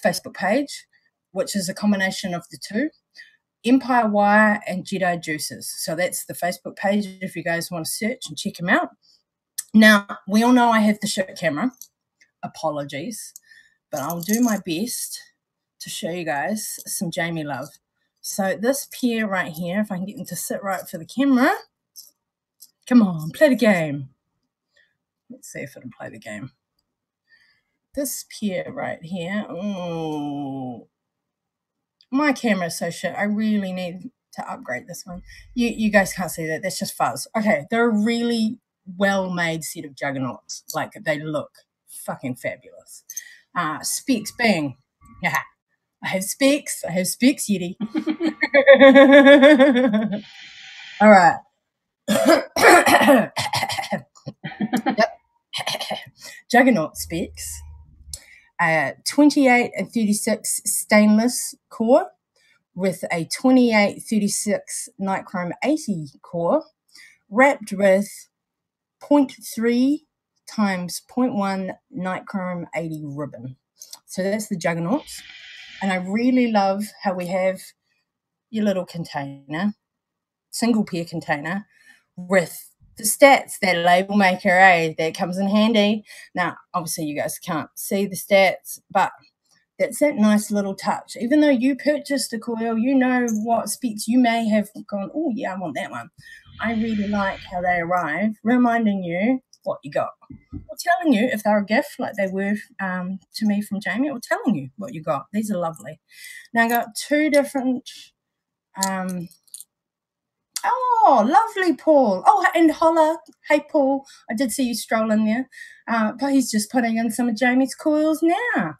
Facebook page, which is a combination of the 2, Empire Wire and Jedi Juices. So that's the Facebook page if you guys want to search and check him out. Now, we all know I have the shit camera. Apologies. But I'll do my best to show you guys some Jamie love. So this pair right here, if I can get them to sit right for the camera. Come on, play the game. Let's see if it'll play the game. This pair right here. Oh, my camera is so shit. I really need to upgrade this one. You guys can't see that. That's just fuzz. Okay, they're a really well-made set of juggernauts. Like, they look fucking fabulous. Specs, bang. Yeah. I have specs, Yeti. All right. Yep. Juggernaut specs. 28 and 36 stainless core with a 2836 nichrome 80 core wrapped with 0.3 times 0.1 nichrome 80 ribbon. So that's the juggernauts. And I really love how we have your little container, single pair container with the stats, that label maker, that comes in handy. Now, obviously you guys can't see the stats, but that's that nice little touch. Even though you purchased the coil, you know what specs you may have gone, oh yeah, I want that one. I really like how they arrive, reminding you what you got, or telling you if they're a gift like they were to me from Jamie, or telling you what you got. These are lovely. Now I got two different oh, lovely, Paul. Oh, and holla. Hey, Paul. I did see you stroll in there. But he's just putting in some of Jamie's coils now.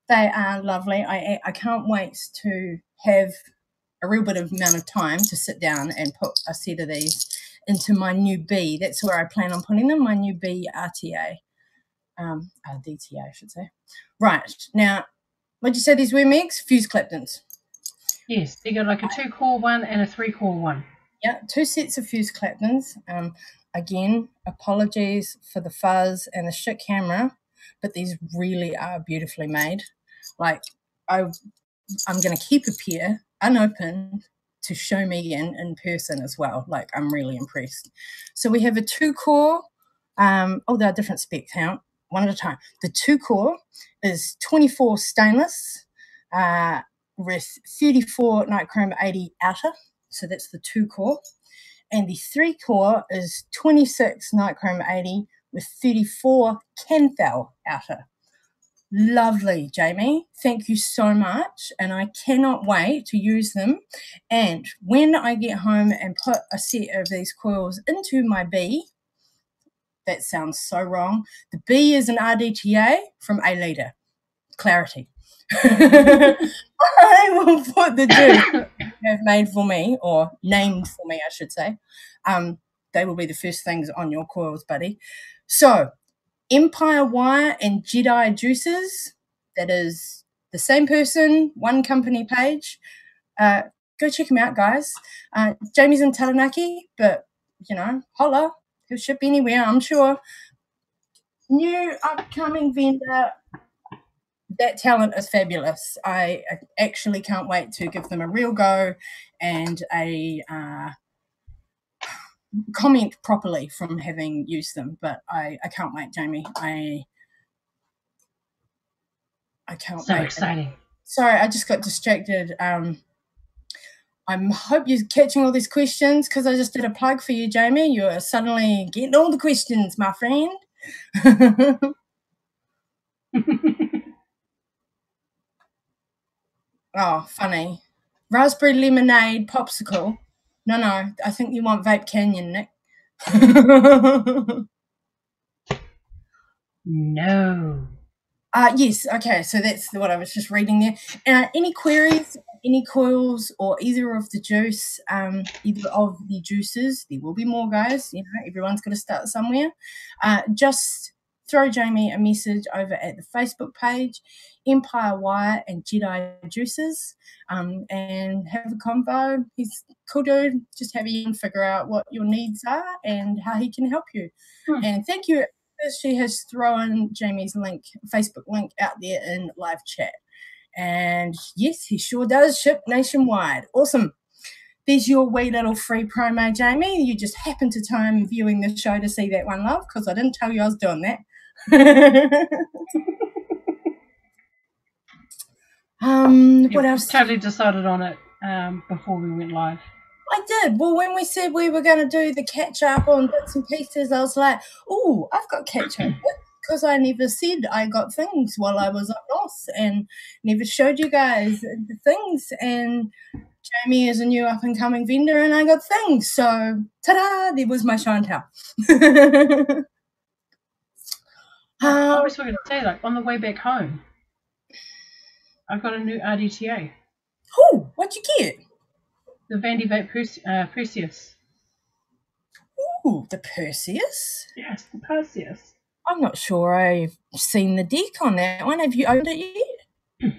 They are lovely. I can't wait to have a real bit of amount of time to sit down and put a set of these into my new B. That's where I plan on putting them, my new B RTA. DTA, I should say. Right. Now, what did you say these were, Megs? Fuse Claptons. Yes, they got like a 2-core one and a 3-core one. Yeah, two sets of fuse Claptons. Again, apologies for the fuzz and the shit camera, but these really are beautifully made. Like, I'm going to keep a pair unopened to show Megan in person as well. Like, I'm really impressed. So we have a 2-core. Oh, there are different specs. Hang on, one at a time. The 2-core is 24 stainless with 34 nichrome 80 outer. So that's the 2-core. And the 3-core is 26 nichrome 80 with 34 Canthal outer. Lovely, Jamie. Thank you so much. And I cannot wait to use them. And when I get home and put a set of these coils into my B, that sounds so wrong. The B is an RDTA from A Leader. Clarity. I will put the juice you have made for me, or named for me, I should say. They will be the first things on your coils, buddy. So, Empire Wire and Jedi Juices, that is the same person, one company page. Go check him out, guys. Jamie's in Taranaki, but, you know, holla. He'll ship anywhere, I'm sure. New upcoming vendor. That talent is fabulous. I actually can't wait to give them a real go and a comment properly from having used them. But I can't wait, Jamie. I can't wait. So exciting. Sorry, I just got distracted. I hope you're catching all these questions because I just did a plug for you, Jamie. You're suddenly getting all the questions, my friend. Oh, funny. Raspberry lemonade popsicle. No, I think you want Vape Canyon, Nick. No. Yes, okay, so that's what I was just reading there. Any queries, any coils, or either of the juice, either of the juices, there will be more, guys. You know, everyone's got to start somewhere. Just throw Jamie a message over at the Facebook page, Empire Wire and Jedi Juices, and have a convo. He's a cool dude. Just have you figure out what your needs are and how he can help you. And thank you. She has thrown Jamie's Facebook link out there in live chat. And yes, he sure does ship nationwide. Awesome. There's your wee little free promo, Jamie. You just happened to time viewing the show to see that one, love, because I didn't tell you I was doing that. What else? Totally decided on it before we went live. I did. Well, when we said we were going to do the catch-up on bits and pieces, I was like, oh, I've got catch-up because I never said I got things while I was up north and never showed you guys the things. And Jamie is a new up-and-coming vendor and I got things. So, ta-da, there was my show and tell. I was going to say, like, on the way back home, I got a new RDTA. Oh, what'd you get? The Vandy Vape Perseus. Ooh, the Perseus? Yes, the Perseus. I'm not sure I've seen the deck on that one. Have you owned it yet?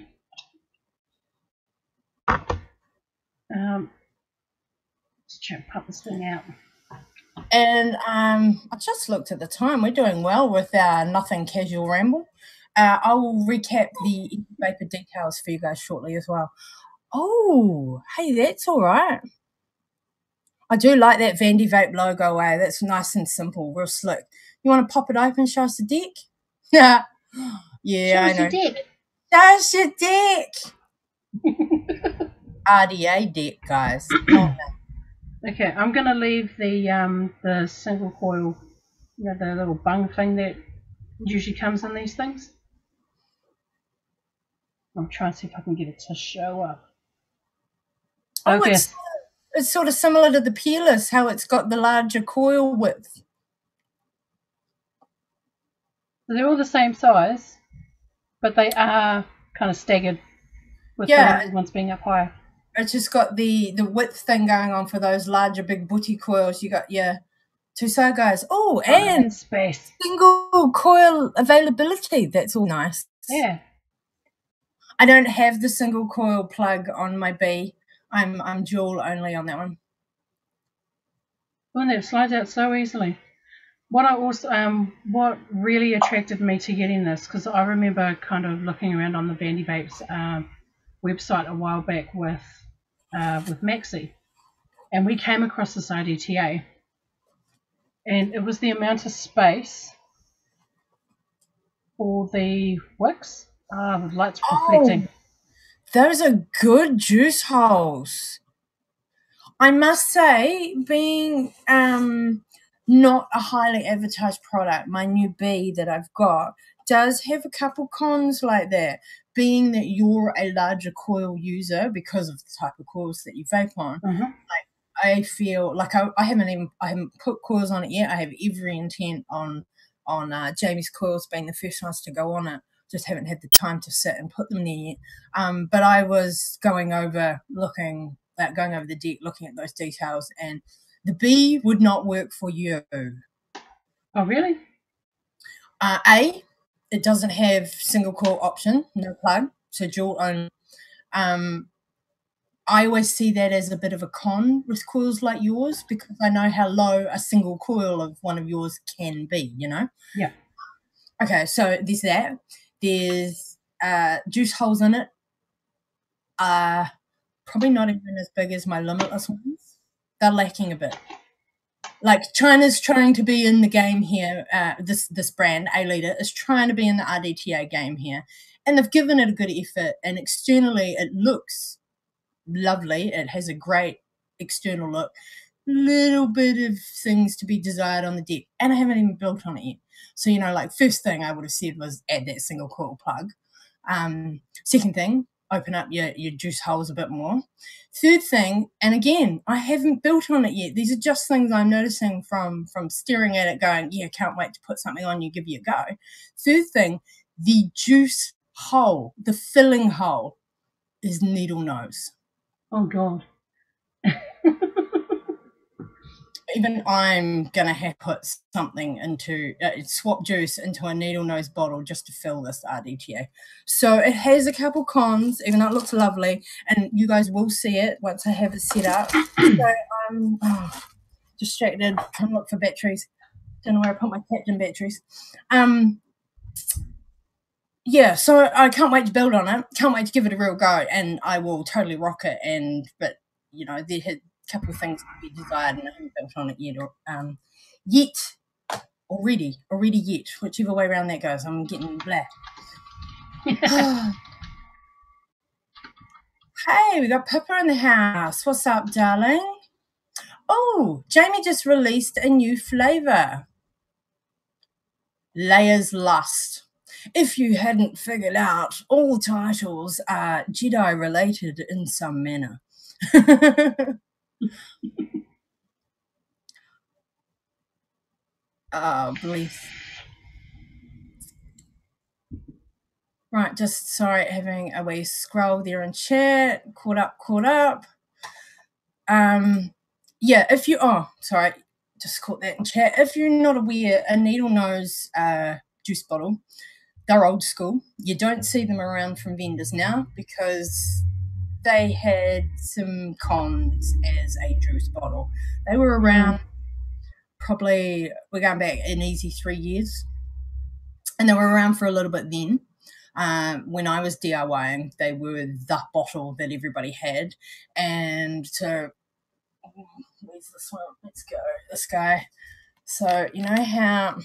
Let's try and pop this thing out. And I just looked at the time. We're doing well with our nothing casual ramble. I will recap the vapor details for you guys shortly as well. Oh, hey, that's all right. I do like that Vandy Vape logo, eh? That's nice and simple, real slick. You want to pop it open, show us the deck? Yeah, Show I us your know. deck. Show us your deck. RDA deck, guys. Oh, no. Okay, I'm gonna leave the single coil, the little bung thing that usually comes in these things. I'm trying to see if I can get it to show up. Oh, Okay. it's sort of similar to the Peerless, how it's got the larger coil width. They're all the same size, but they are kind of staggered with the ones being up higher. It's just got the width thing going on for those larger big booty coils. You got two side guys. Oh, and space. Single coil availability. That's all nice. Yeah. I don't have the single coil plug on my B. I'm dual only on that one. Oh, and it slides out so easily. What really attracted me to getting this, because I remember kind of looking around on the Vandy Vapes website a while back with MOXLEY, and we came across this RDTA, and it was the amount of space for the wicks. The lights reflecting. Those are good juice holes. I must say, being not a highly advertised product, my new B that I've got does have a couple cons like that. Being that you're a larger coil user because of the type of coils that you vape on, I feel like I haven't put coils on it yet. I have every intent on Jamie's coils being the first ones to go on it. Just haven't had the time to sit and put them there yet. But I was going over the deck, looking at those details, and the B would not work for you. Oh, really? A, it doesn't have single coil option, no plug, so dual only. I always see that as a bit of a con with coils like yours, because I know how low a single coil of one of yours can be, Yeah. Okay, so there's that. There's juice holes in it. Probably not even as big as my Limitless ones. They're lacking a bit. Like, China's trying to be in the game here. This brand, A-Leader, is trying to be in the RDTA game here. And they've given it a good effort. And externally, it looks lovely. It has a great external look. Little bit of things to be desired on the deck. And I haven't even built on it yet. So, first thing I would have said was add that single coil plug. Second thing, open up your juice holes a bit more. Third thing, and again, I haven't built on it yet. These are just things I'm noticing from staring at it going, yeah, can't wait to put something on you, give you a go. Third thing, the juice hole, the filling hole is needle nose. Oh, God. Even I'm going to have to put something into, swap juice into a needle nose bottle just to fill this RDTA. So it has a couple cons, even though it looks lovely, and you guys will see it once I have it set up. So I'm distracted, trying to look for batteries. Don't know where I put my Catchin batteries. Yeah, so I can't wait to build on it. Can't wait to give it a real go, and I will totally rock it. But there had couple of things to be desired, and I haven't built on it yet, already yet, whichever way around that goes. I'm getting blah. Hey, we got Pippa in the house. What's up, darling? Oh, Jamie just released a new flavor, Layers Lust. If you hadn't figured out, all titles are Jedi related in some manner. Oh, bless. Right, just sorry, having a wee scroll there in chat. Caught up. Yeah, sorry, just caught that in chat. If you're not aware, a needle nose juice bottle, they're old school. You don't see them around from vendors now because they had some cons as a juice bottle. They were around probably, we're going back an easy 3 years, and they were around for a little bit then. When I was DIYing, they were the bottle that everybody had, and to Where's this one? Let's go. This guy. So, you know how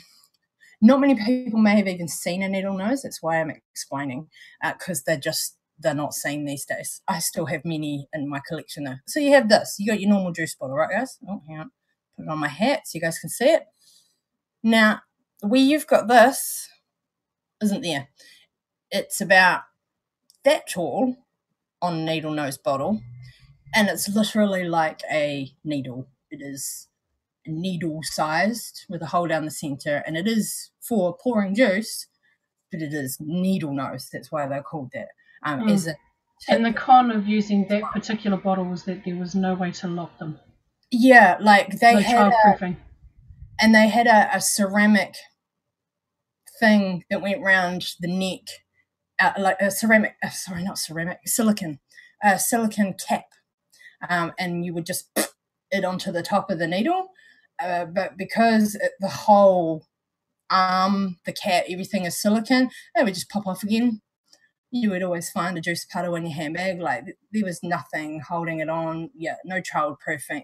not many people may have even seen a needle nose. That's why I'm explaining, because they're not seen these days. I still have many in my collection though. So you have this. You got your normal juice bottle, right, guys? Oh, hang on. Put it on my hat so you guys can see it. Now, where you've got this isn't there. It's about that tall on a needle nose bottle, and it's literally like a needle. It is needle sized with a hole down the center, and it is for pouring juice, but it is needle nose. That's why they're called that. And the con of using that particular bottle was that there was no way to lock them. Yeah, like they had childproofing. And they had a ceramic thing that went round the neck, like a ceramic. Sorry, not ceramic, silicon cap, and you would just put it onto the top of the needle. But because the whole arm, the cap, everything is silicon, they would just pop off again. You would always find a juice puddle in your handbag. Like, there was nothing holding it on. Yeah, no childproofing.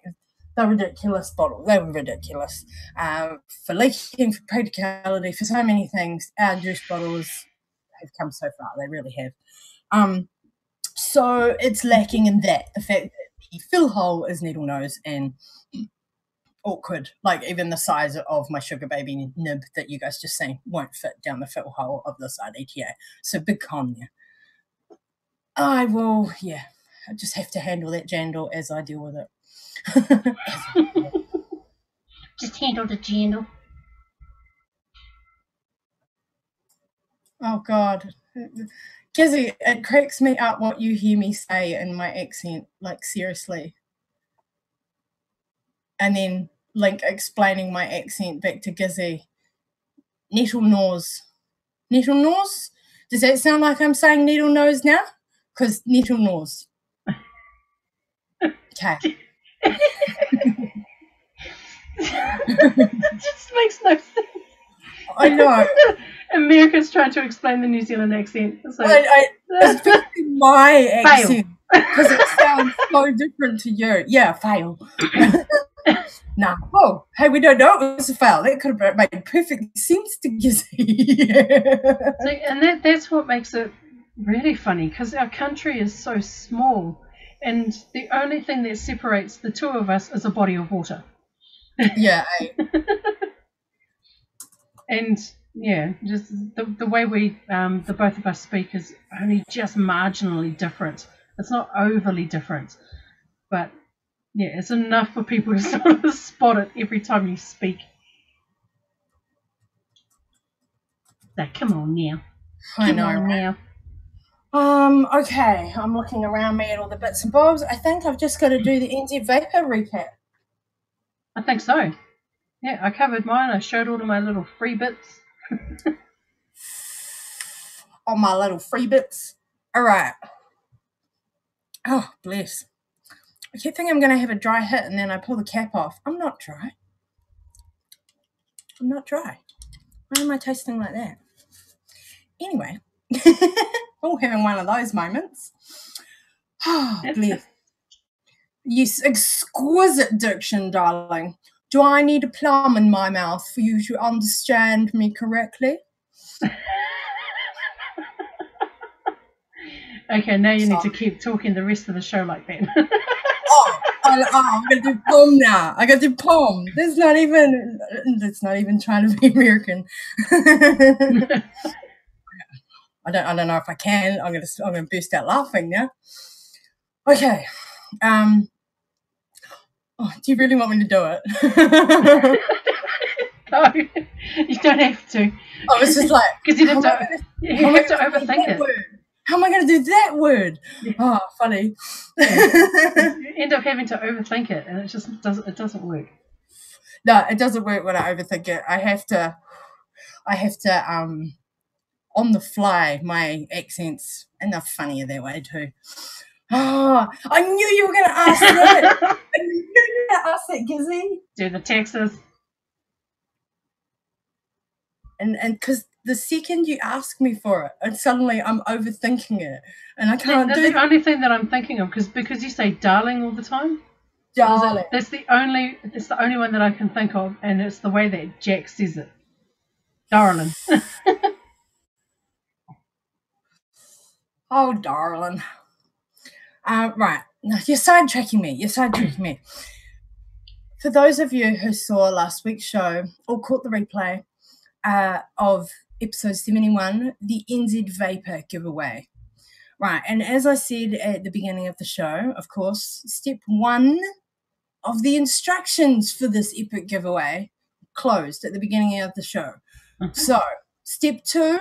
They're ridiculous bottles. They were ridiculous. For leaking, for practicality, for so many things, our juice bottles have come so far. They really have. So it's lacking in that. The fact that the fill hole is needle nose and awkward. Like, even the size of my sugar baby nib that you guys just seen won't fit down the fill hole of this ETA. So big con there. I just have to handle that jandle as I deal with it. Just handle the jandle. Oh, God. Kizzy, it cracks me up what you hear me say in my accent, like, seriously. And then Link explaining my accent back to Gizzy. Nettle nose. Nettle nose? Does that sound like I'm saying needle nose now? Because nettle nose. Okay. That just makes no sense. I know. America's trying to explain the New Zealand accent. So. Especially my accent. Because it sounds so different to you. Yeah, fail. Nah. Oh, hey, we don't know it was a fail. That could have made perfect sense to Gizzy. And that's what makes it really funny, because our country is so small, and the only thing that separates the two of us is a body of water. Yeah. And yeah, just the way we the both of us speak is only just marginally different. It's not overly different, but yeah, it's enough for people to sort of spot it every time you speak. So come on now. I know. Now. Okay, I'm looking around me at all the bits and bobs. I think I've just got to do the NZVAPOR recap. I think so. Yeah, I covered mine. I showed all of my little free bits. All my little free bits. All right. Oh, bless. I keep thinking I'm going to have a dry hit, and then I pull the cap off. I'm not dry. I'm not dry. Why am I tasting like that? Anyway. Oh, having one of those moments. Oh, bless. Yes, exquisite diction, darling. Do I need a plum in my mouth for you to understand me correctly? Okay, now you need to keep talking the rest of the show like that. I'm going to do palm now. I got to do palm. That's not even trying to be American. I don't know if I can. I'm gonna burst out laughing now. Okay. Do you really want me to do it? No, you don't have to. I was just like, because you have to overthink it. How am I going to do that word? Yeah. Oh, funny. Yeah. You end up having to overthink it, and it doesn't work. No, it doesn't work when I overthink it. I have to on the fly, my accents, and they're funnier that way too. Oh, I knew you were going to ask that. I knew you were going to ask that, Gizzy. Do the Texas. And because the second you ask me for it, and suddenly I'm overthinking it, and I can't do the only thing that I'm thinking of, because you say darling all the time. Darling. That's the only one that I can think of, and it's the way that Jack says it. Darling. Oh, darling. Right. No, you're sidetracking me. For those of you who saw last week's show or caught the replay of episode 71, the NZVAPOR giveaway. Right. And as I said at the beginning of the show, of course, step 1 of the instructions for this epic giveaway closed at the beginning of the show. So, step 2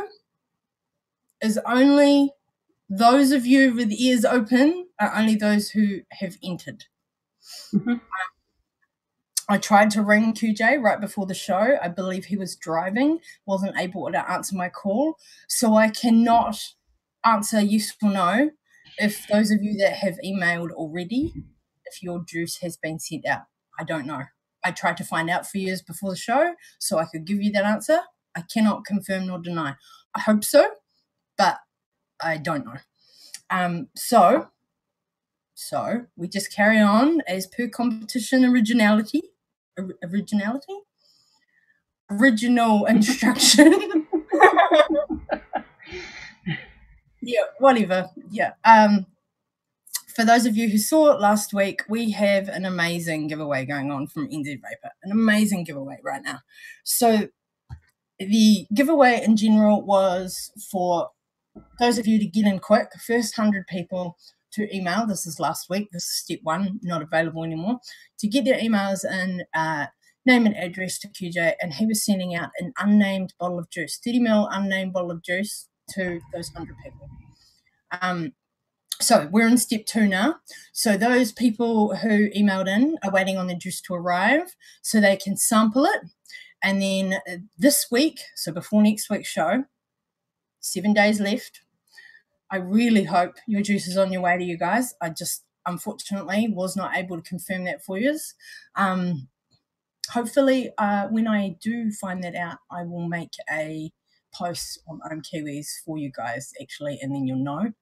is only those of you with ears open are only those who have entered. I tried to ring QJ right before the show. I believe he was driving, wasn't able to answer my call. So I cannot answer yes or no if those of you that have emailed already, if your juice has been sent out. I don't know. I tried to find out for you before the show so I could give you that answer. I cannot confirm nor deny. I hope so, but I don't know. So we just carry on as per competition original instruction. Yeah, whatever. Yeah. For those of you who saw it last week, we have an amazing giveaway going on from NZVAPOR. An amazing giveaway right now. So the giveaway in general was for those of you to get in quick. First 100 people to email. This is last week. This is step 1, not available anymore. To get their emails in, name and address to QJ, and he was sending out an unnamed bottle of juice, 30ml unnamed bottle of juice to those 100 people. So we're in step 2 now. So those people who emailed in are waiting on the juice to arrive so they can sample it. And then this week, so before next week's show, 7 days left, I really hope your juice is on your way to you guys. I just, unfortunately, was not able to confirm that for you. Hopefully, when I do find that out, I will make a post on Ohm Kiwis for you guys, actually, and then you'll know.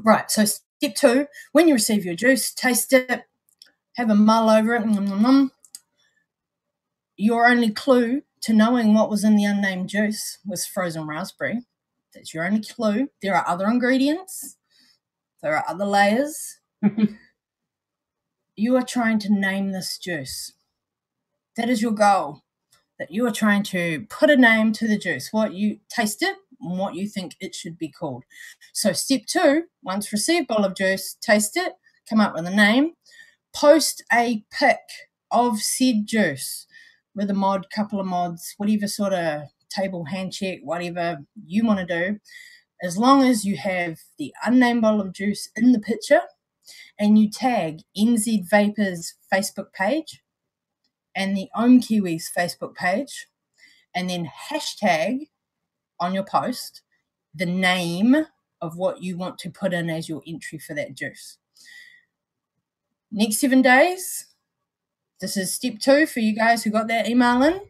Right, so step 2, when you receive your juice, taste it, have a mull over it. Your only clue to knowing what was in the unnamed juice was frozen raspberry. That's your only clue. There are other ingredients. There are other layers. You are trying to name this juice. That is your goal, that you are trying to put a name to the juice, what you taste it and what you think it should be called. So step 2, once received bottle of juice, taste it, come up with a name, post a pic of said juice with a couple of mods, whatever sort of table hand check, whatever you want to do, as long as you have the unnamed bottle of juice in the picture and you tag NZVAPOR's Facebook page and the Ohm Kiwis Facebook page, and then hashtag on your post the name of what you want to put in as your entry for that juice. Next 7 days, this is step 2 for you guys who got that email in.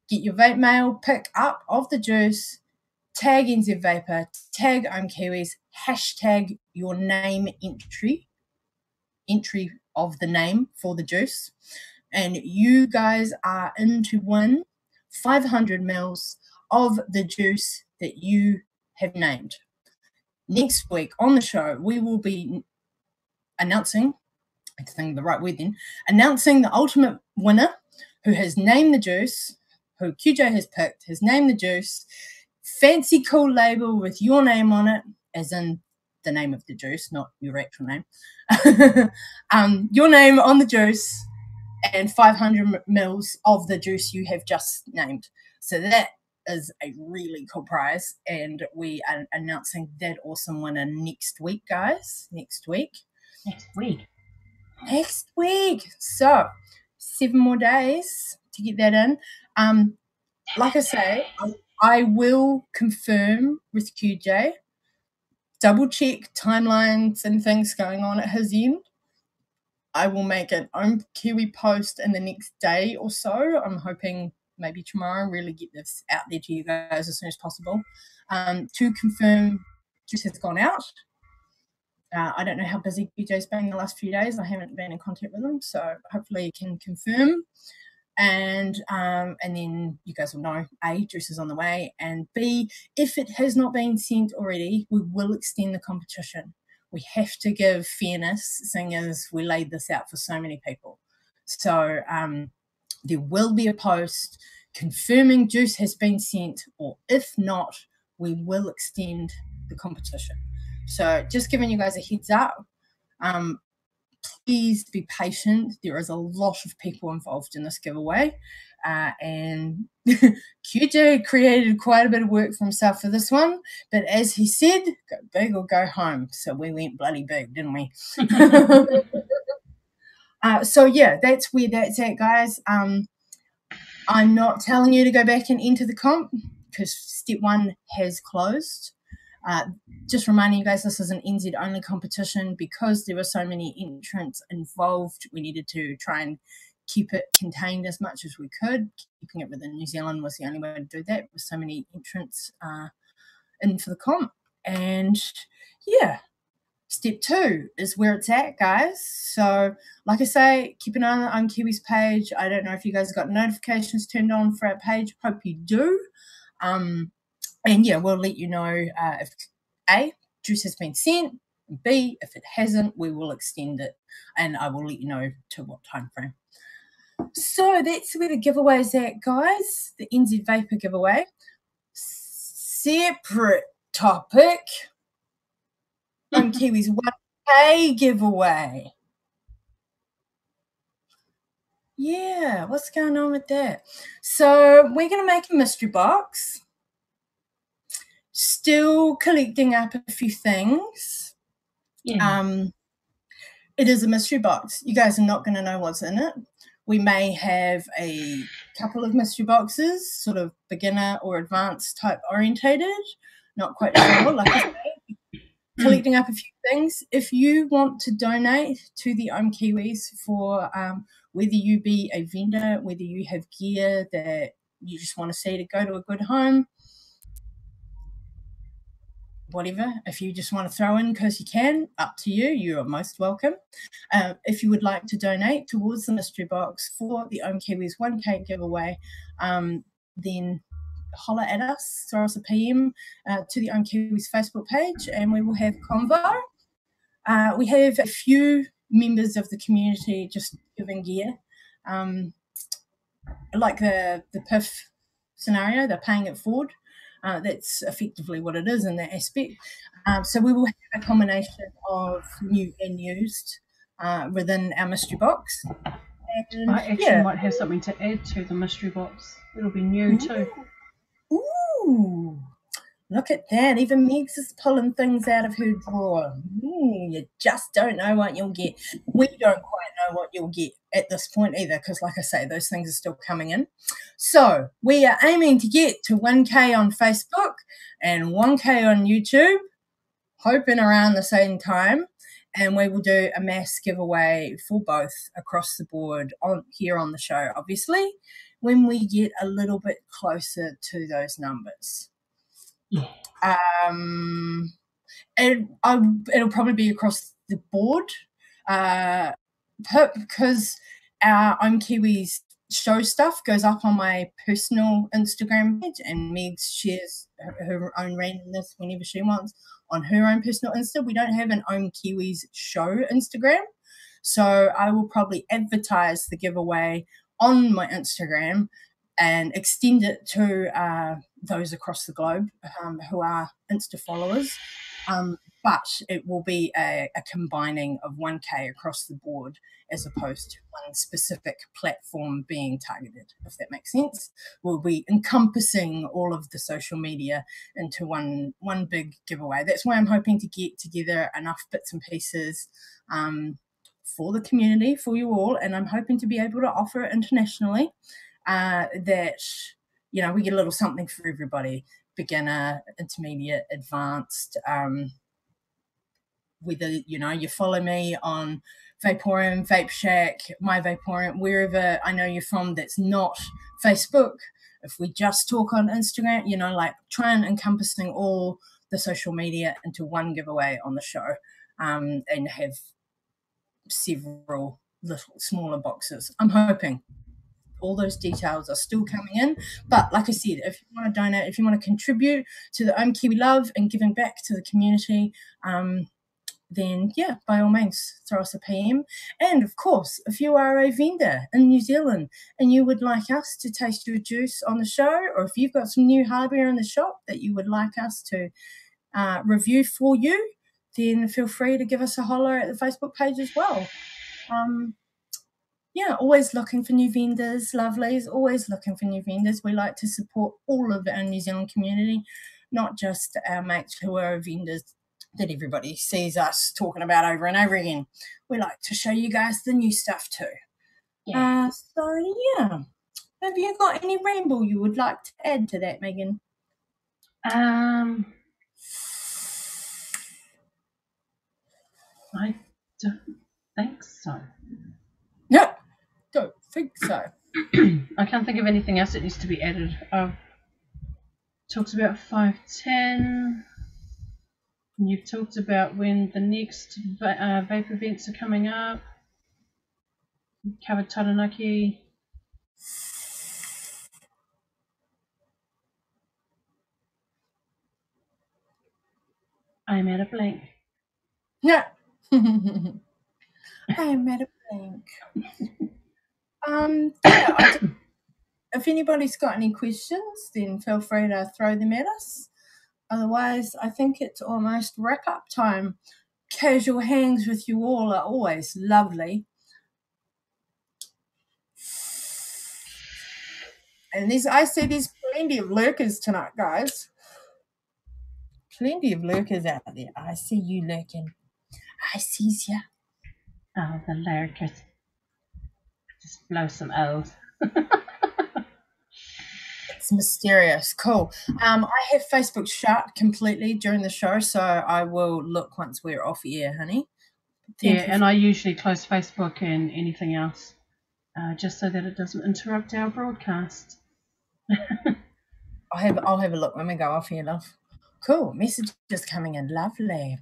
Get your vape mail pick up of the juice, tag NZVAPOR, tag Ohm Kiwis, hashtag your name entry of the name for the juice, and you guys are in to win 500 mils of the juice that you have named. Next week on the show, we will be announcing, I think the right word then, announcing the ultimate winner who has named the juice, who QJ has picked, has named the juice, fancy cool label with your name on it, as in the name of the juice, not your actual name. Your name on the juice and 500 mils of the juice you have just named. So that is a really cool prize, and we are announcing that awesome winner next week, guys. Next week. So 7 more days to get that in. Like I say, I will confirm with QJ, double check timelines and things going on at his end. I will make an Ohm Kiwi post in the next day or so. I'm hoping maybe tomorrow, really get this out there to you guys as soon as possible, to confirm juice has gone out. I don't know how busy BJ's been the last few days. I haven't been in contact with him, so hopefully he can confirm. And then you guys will know, A, dress is on the way, and B, if it has not been sent already, we will extend the competition. We have to give fairness, seeing as we laid this out for so many people. So there will be a post confirming juice has been sent, or if not, we will extend the competition. So just giving you guys a heads up. Please be patient. There is a lot of people involved in this giveaway, and QJ created quite a bit of work for himself for this one, but as he said, go big or go home. So we went bloody big, didn't we? So yeah, that's where that's at, guys. I'm not telling you to go back and enter the comp because step 1 has closed. Just reminding you guys, this is an NZ only competition because there were so many entrants involved. We needed to try and keep it contained as much as we could. Keeping it within New Zealand was the only way to do that with so many entrants in for the comp. And yeah, step 2 is where it's at, guys. So like I say, keep an eye on the Ohm Kiwis page. I don't know if you guys got notifications turned on for our page. Hope you do. And yeah, we'll let you know if A, juice has been sent, and B, if it hasn't, we will extend it, and I will let you know to what time frame. So that's where the giveaway is at, guys. The NZVAPOR giveaway. Separate topic. Ohm Kiwis 1K giveaway. Yeah, what's going on with that? So we're going to make a mystery box. Still collecting up a few things. Yeah. It is a mystery box. You guys are not going to know what's in it. We may have a couple of mystery boxes, sort of beginner or advanced type orientated. Not quite sure. Like I say, collecting up a few things. If you want to donate to the Ohm Kiwis for whether you be a vendor, whether you have gear that you just want to see to go to a good home, whatever, if you just want to throw in because you can, up to you. You are most welcome. If you would like to donate towards the mystery box for the Ohm Kiwis 1K giveaway, then holler at us, throw us a PM to the Ohm Kiwis Facebook page, and we will have convo. We have a few members of the community just giving gear, like the PIF scenario, they're paying it forward. That's effectively what it is in that aspect. So we will have a combination of new and used within our mystery box. And I actually might have something to add to the mystery box. It'll be new too. Ooh, look at that. Even Megs is pulling things out of her drawer. You just don't know what you'll get. We don't quite know what you'll get at this point either, because like I say, those things are still coming in. So we are aiming to get to 1K on Facebook and 1K on YouTube, hoping around the same time. And we will do a mass giveaway for both across the board here on the show, obviously, when we get a little bit closer to those numbers. Yeah. It'll probably be across the board because our Ohm Kiwis show stuff goes up on my personal Instagram page, and Meg shares her own randomness whenever she wants on her own personal Insta. We don't have an Ohm Kiwis show Instagram, so I will probably advertise the giveaway on my Instagram and extend it to those across the globe who are Insta followers. But it will be a combining of 1K across the board as opposed to one specific platform being targeted, if that makes sense. We'll be encompassing all of the social media into one big giveaway. That's why I'm hoping to get together enough bits and pieces for the community, for you all, and I'm hoping to be able to offer it internationally, that, you know, we get a little something for everybody, beginner, intermediate, advanced, whether, you know, you follow me on Vaporium, Vape Shack, My Vaporium, wherever I know you're from that's not Facebook. If we just talk on Instagram, you know, like try and encompassing all the social media into one giveaway on the show. and have several little smaller boxes. I'm hoping. All those details are still coming in. But like I said, if you want to donate, if you want to contribute to the Ohm Kiwi Love and giving back to the community, then yeah, by all means, throw us a PM. And of course, if you are a vendor in New Zealand and you would like us to taste your juice on the show, or if you've got some new hardware in the shop that you would like us to review for you, then feel free to give us a holler at the Facebook page as well. Yeah, always looking for new vendors, lovelies, always looking for new vendors. We like to support all of our New Zealand community, not just our mates who are vendors that everybody sees us talking about over and over again. We like to show you guys the new stuff too. Yeah. So, yeah. Have you got any ramble you would like to add to that, Megan? I don't think so. No, don't think so. I can't think of anything else that needs to be added. Talked about 510. You've talked about when the next vape events are coming up. You covered Taranaki. I'm at a blank. Yeah. I'm at a blank. Yeah, if anybody's got any questions, then feel free to throw them at us. Otherwise, I think it's almost wrap-up time. Casual hangs with you all are always lovely. And I see there's plenty of lurkers tonight, guys. Plenty of lurkers out there. I see you lurking. I sees ya. Oh, the lurkers. Just blow some O's. It's mysterious. Cool. I have Facebook shut completely during the show, so I will look once we're off air, honey. Yeah, and I usually close Facebook and anything else, just so that it doesn't interrupt our broadcast. I'll have a look when we go off here, love. Cool. Messages coming in. Lovely.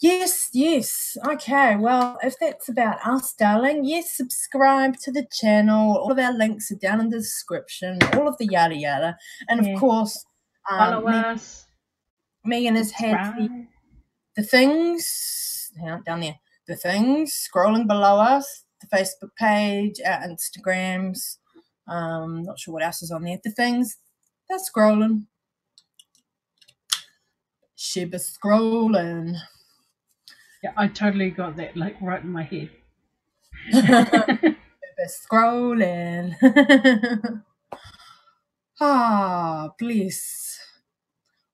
Yes. Okay, well, if that's about us, darling, yes, subscribe to the channel. All of our links are down in the description, all of the yada yada. And of course, follow us. Megan has had the things, down there, the things scrolling below us, the Facebook page, our Instagrams, not sure what else is on there. The things, they're scrolling. Shibba scrolling. Yeah, I totally got that like right in my head. Scrolling. Bliss.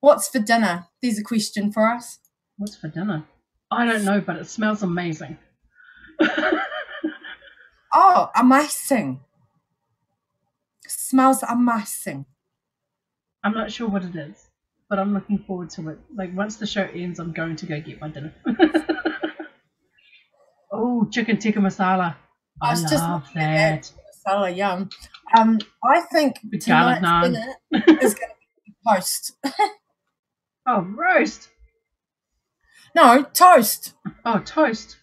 What's for dinner? There's a question for us. What's for dinner? I don't know, but it smells amazing. Oh, amazing. Smells amazing. I'm not sure what it is, but I'm looking forward to it. Like, once the show ends, I'm going to go get my dinner. Oh, chicken tikka masala. I love that. Masala, yum. I think tonight's dinner is going to be toast. Oh, roast. No, toast. Oh, toast.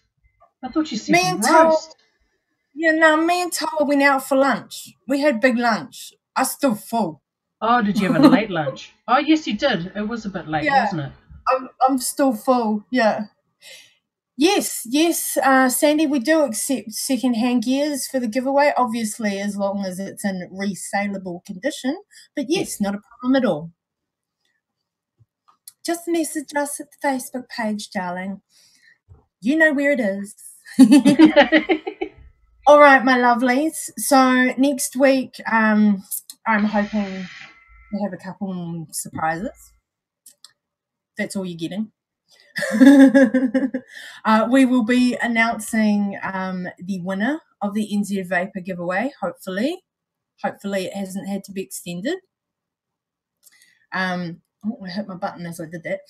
I thought you said roast. Me and Toa went out for lunch. We had big lunch. I'm still full. Oh, did you have a late lunch? Oh, yes, you did. It was a bit late, wasn't it? I'm still full, yeah. Yes, Sandy, we do accept second-hand gears for the giveaway, obviously, as long as it's in resaleable condition. But yes, not a problem at all. Just message us at the Facebook page, darling. You know where it is. All right, my lovelies. So next week, I'm hoping to have a couple surprises. That's all you're getting. We will be announcing the winner of the NZVAPOR giveaway, hopefully. Hopefully it hasn't had to be extended. I hit my button as I did that.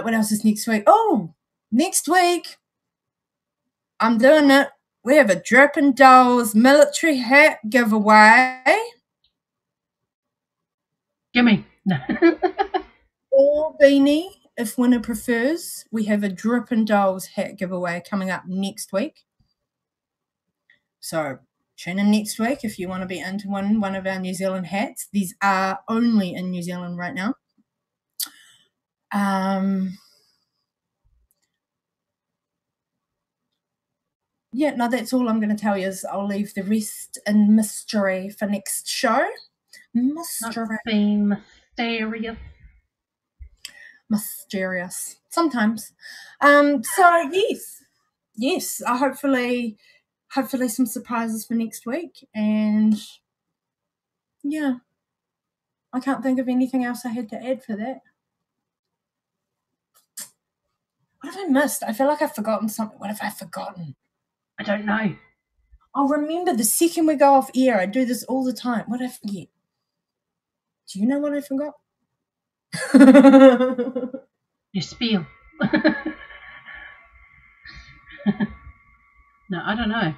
What else is next week? Oh, next week I'm doing it. We have a DRIPPIN Dolls military hat giveaway. Gimme. Or beanie. if winner prefers, we have a DRIPPIN Dolls hat giveaway coming up next week. So tune in next week if you want to be into one of our New Zealand hats. These are only in New Zealand right now. Yeah, no, that's all I'm going to tell you. Is I'll leave the rest in mystery for next show. Mystery. Not being mysterious. Mysterious sometimes. So yes, hopefully some surprises for next week, and yeah, I can't think of anything else I had to add for that. What have I missed? I feel like I've forgotten something. What have I forgotten? I don't know. I'll remember the second we go off air. I do this all the time. What did I forget? Do you know what I forgot? You spiel. No, I don't know.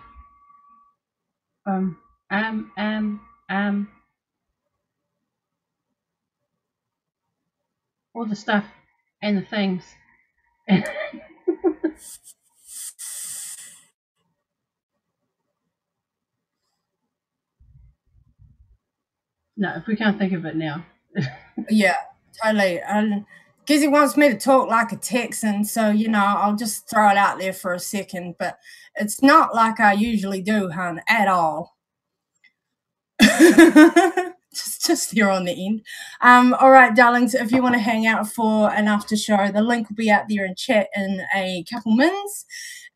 All the stuff and the things. No, if we can't think of it now. Yeah, totally. Gizzy wants me to talk like a Texan, so, I'll just throw it out there for a second, but it's not like I usually do, hun, at all. just here on the end. All right, darlings, if you want to hang out for an after show, the link will be out there in chat in a couple minutes.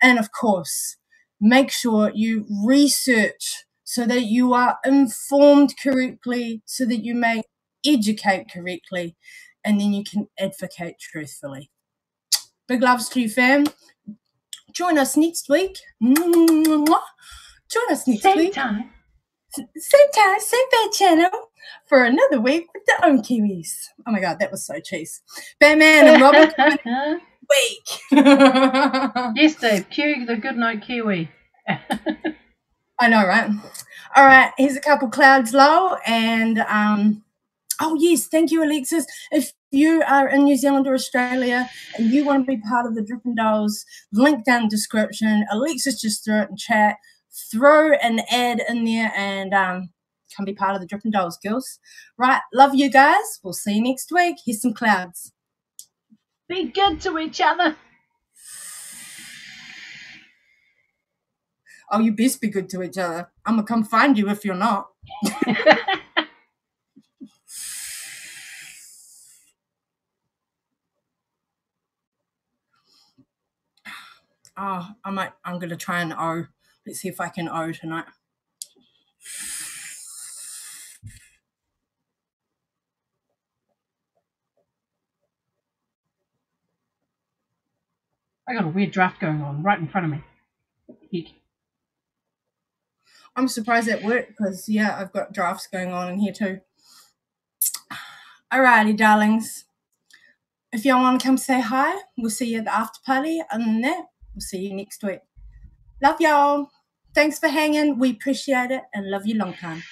And, of course, make sure you research so that you are informed correctly, so that you may educate correctly, and then you can advocate truthfully. Big loves to you, fam. Join us next week. Join us next week. Time. Same time, same bad channel for another week with the Ohm Kiwis. Oh my god, that was so cheese. Batman and Robin week. Yes, Dave. Cue the good night Kiwi. I know, right? All right, here's a couple clouds low, and oh yes, thank you, Alexis. If you are in New Zealand or Australia and you want to be part of the DRIPPIN Dolls, link down in the description. Alexis just threw it in chat. Throw an ad in there and come be part of the DRIPPIN Dolls, girls. Right, love you guys. We'll see you next week. Here's some clouds. Be good to each other. Oh, you best be good to each other. I'm going to come find you if you're not. Oh, I'm going to try and O. Let's see if I can O tonight. I got a weird draft going on right in front of me. Heck. I'm surprised that worked because, yeah, I've got drafts going on in here too. Alrighty, darlings. If y'all want to come say hi, we'll see you at the after party. Other than that, we'll see you next week. Love y'all. Thanks for hanging. We appreciate it and love you long time.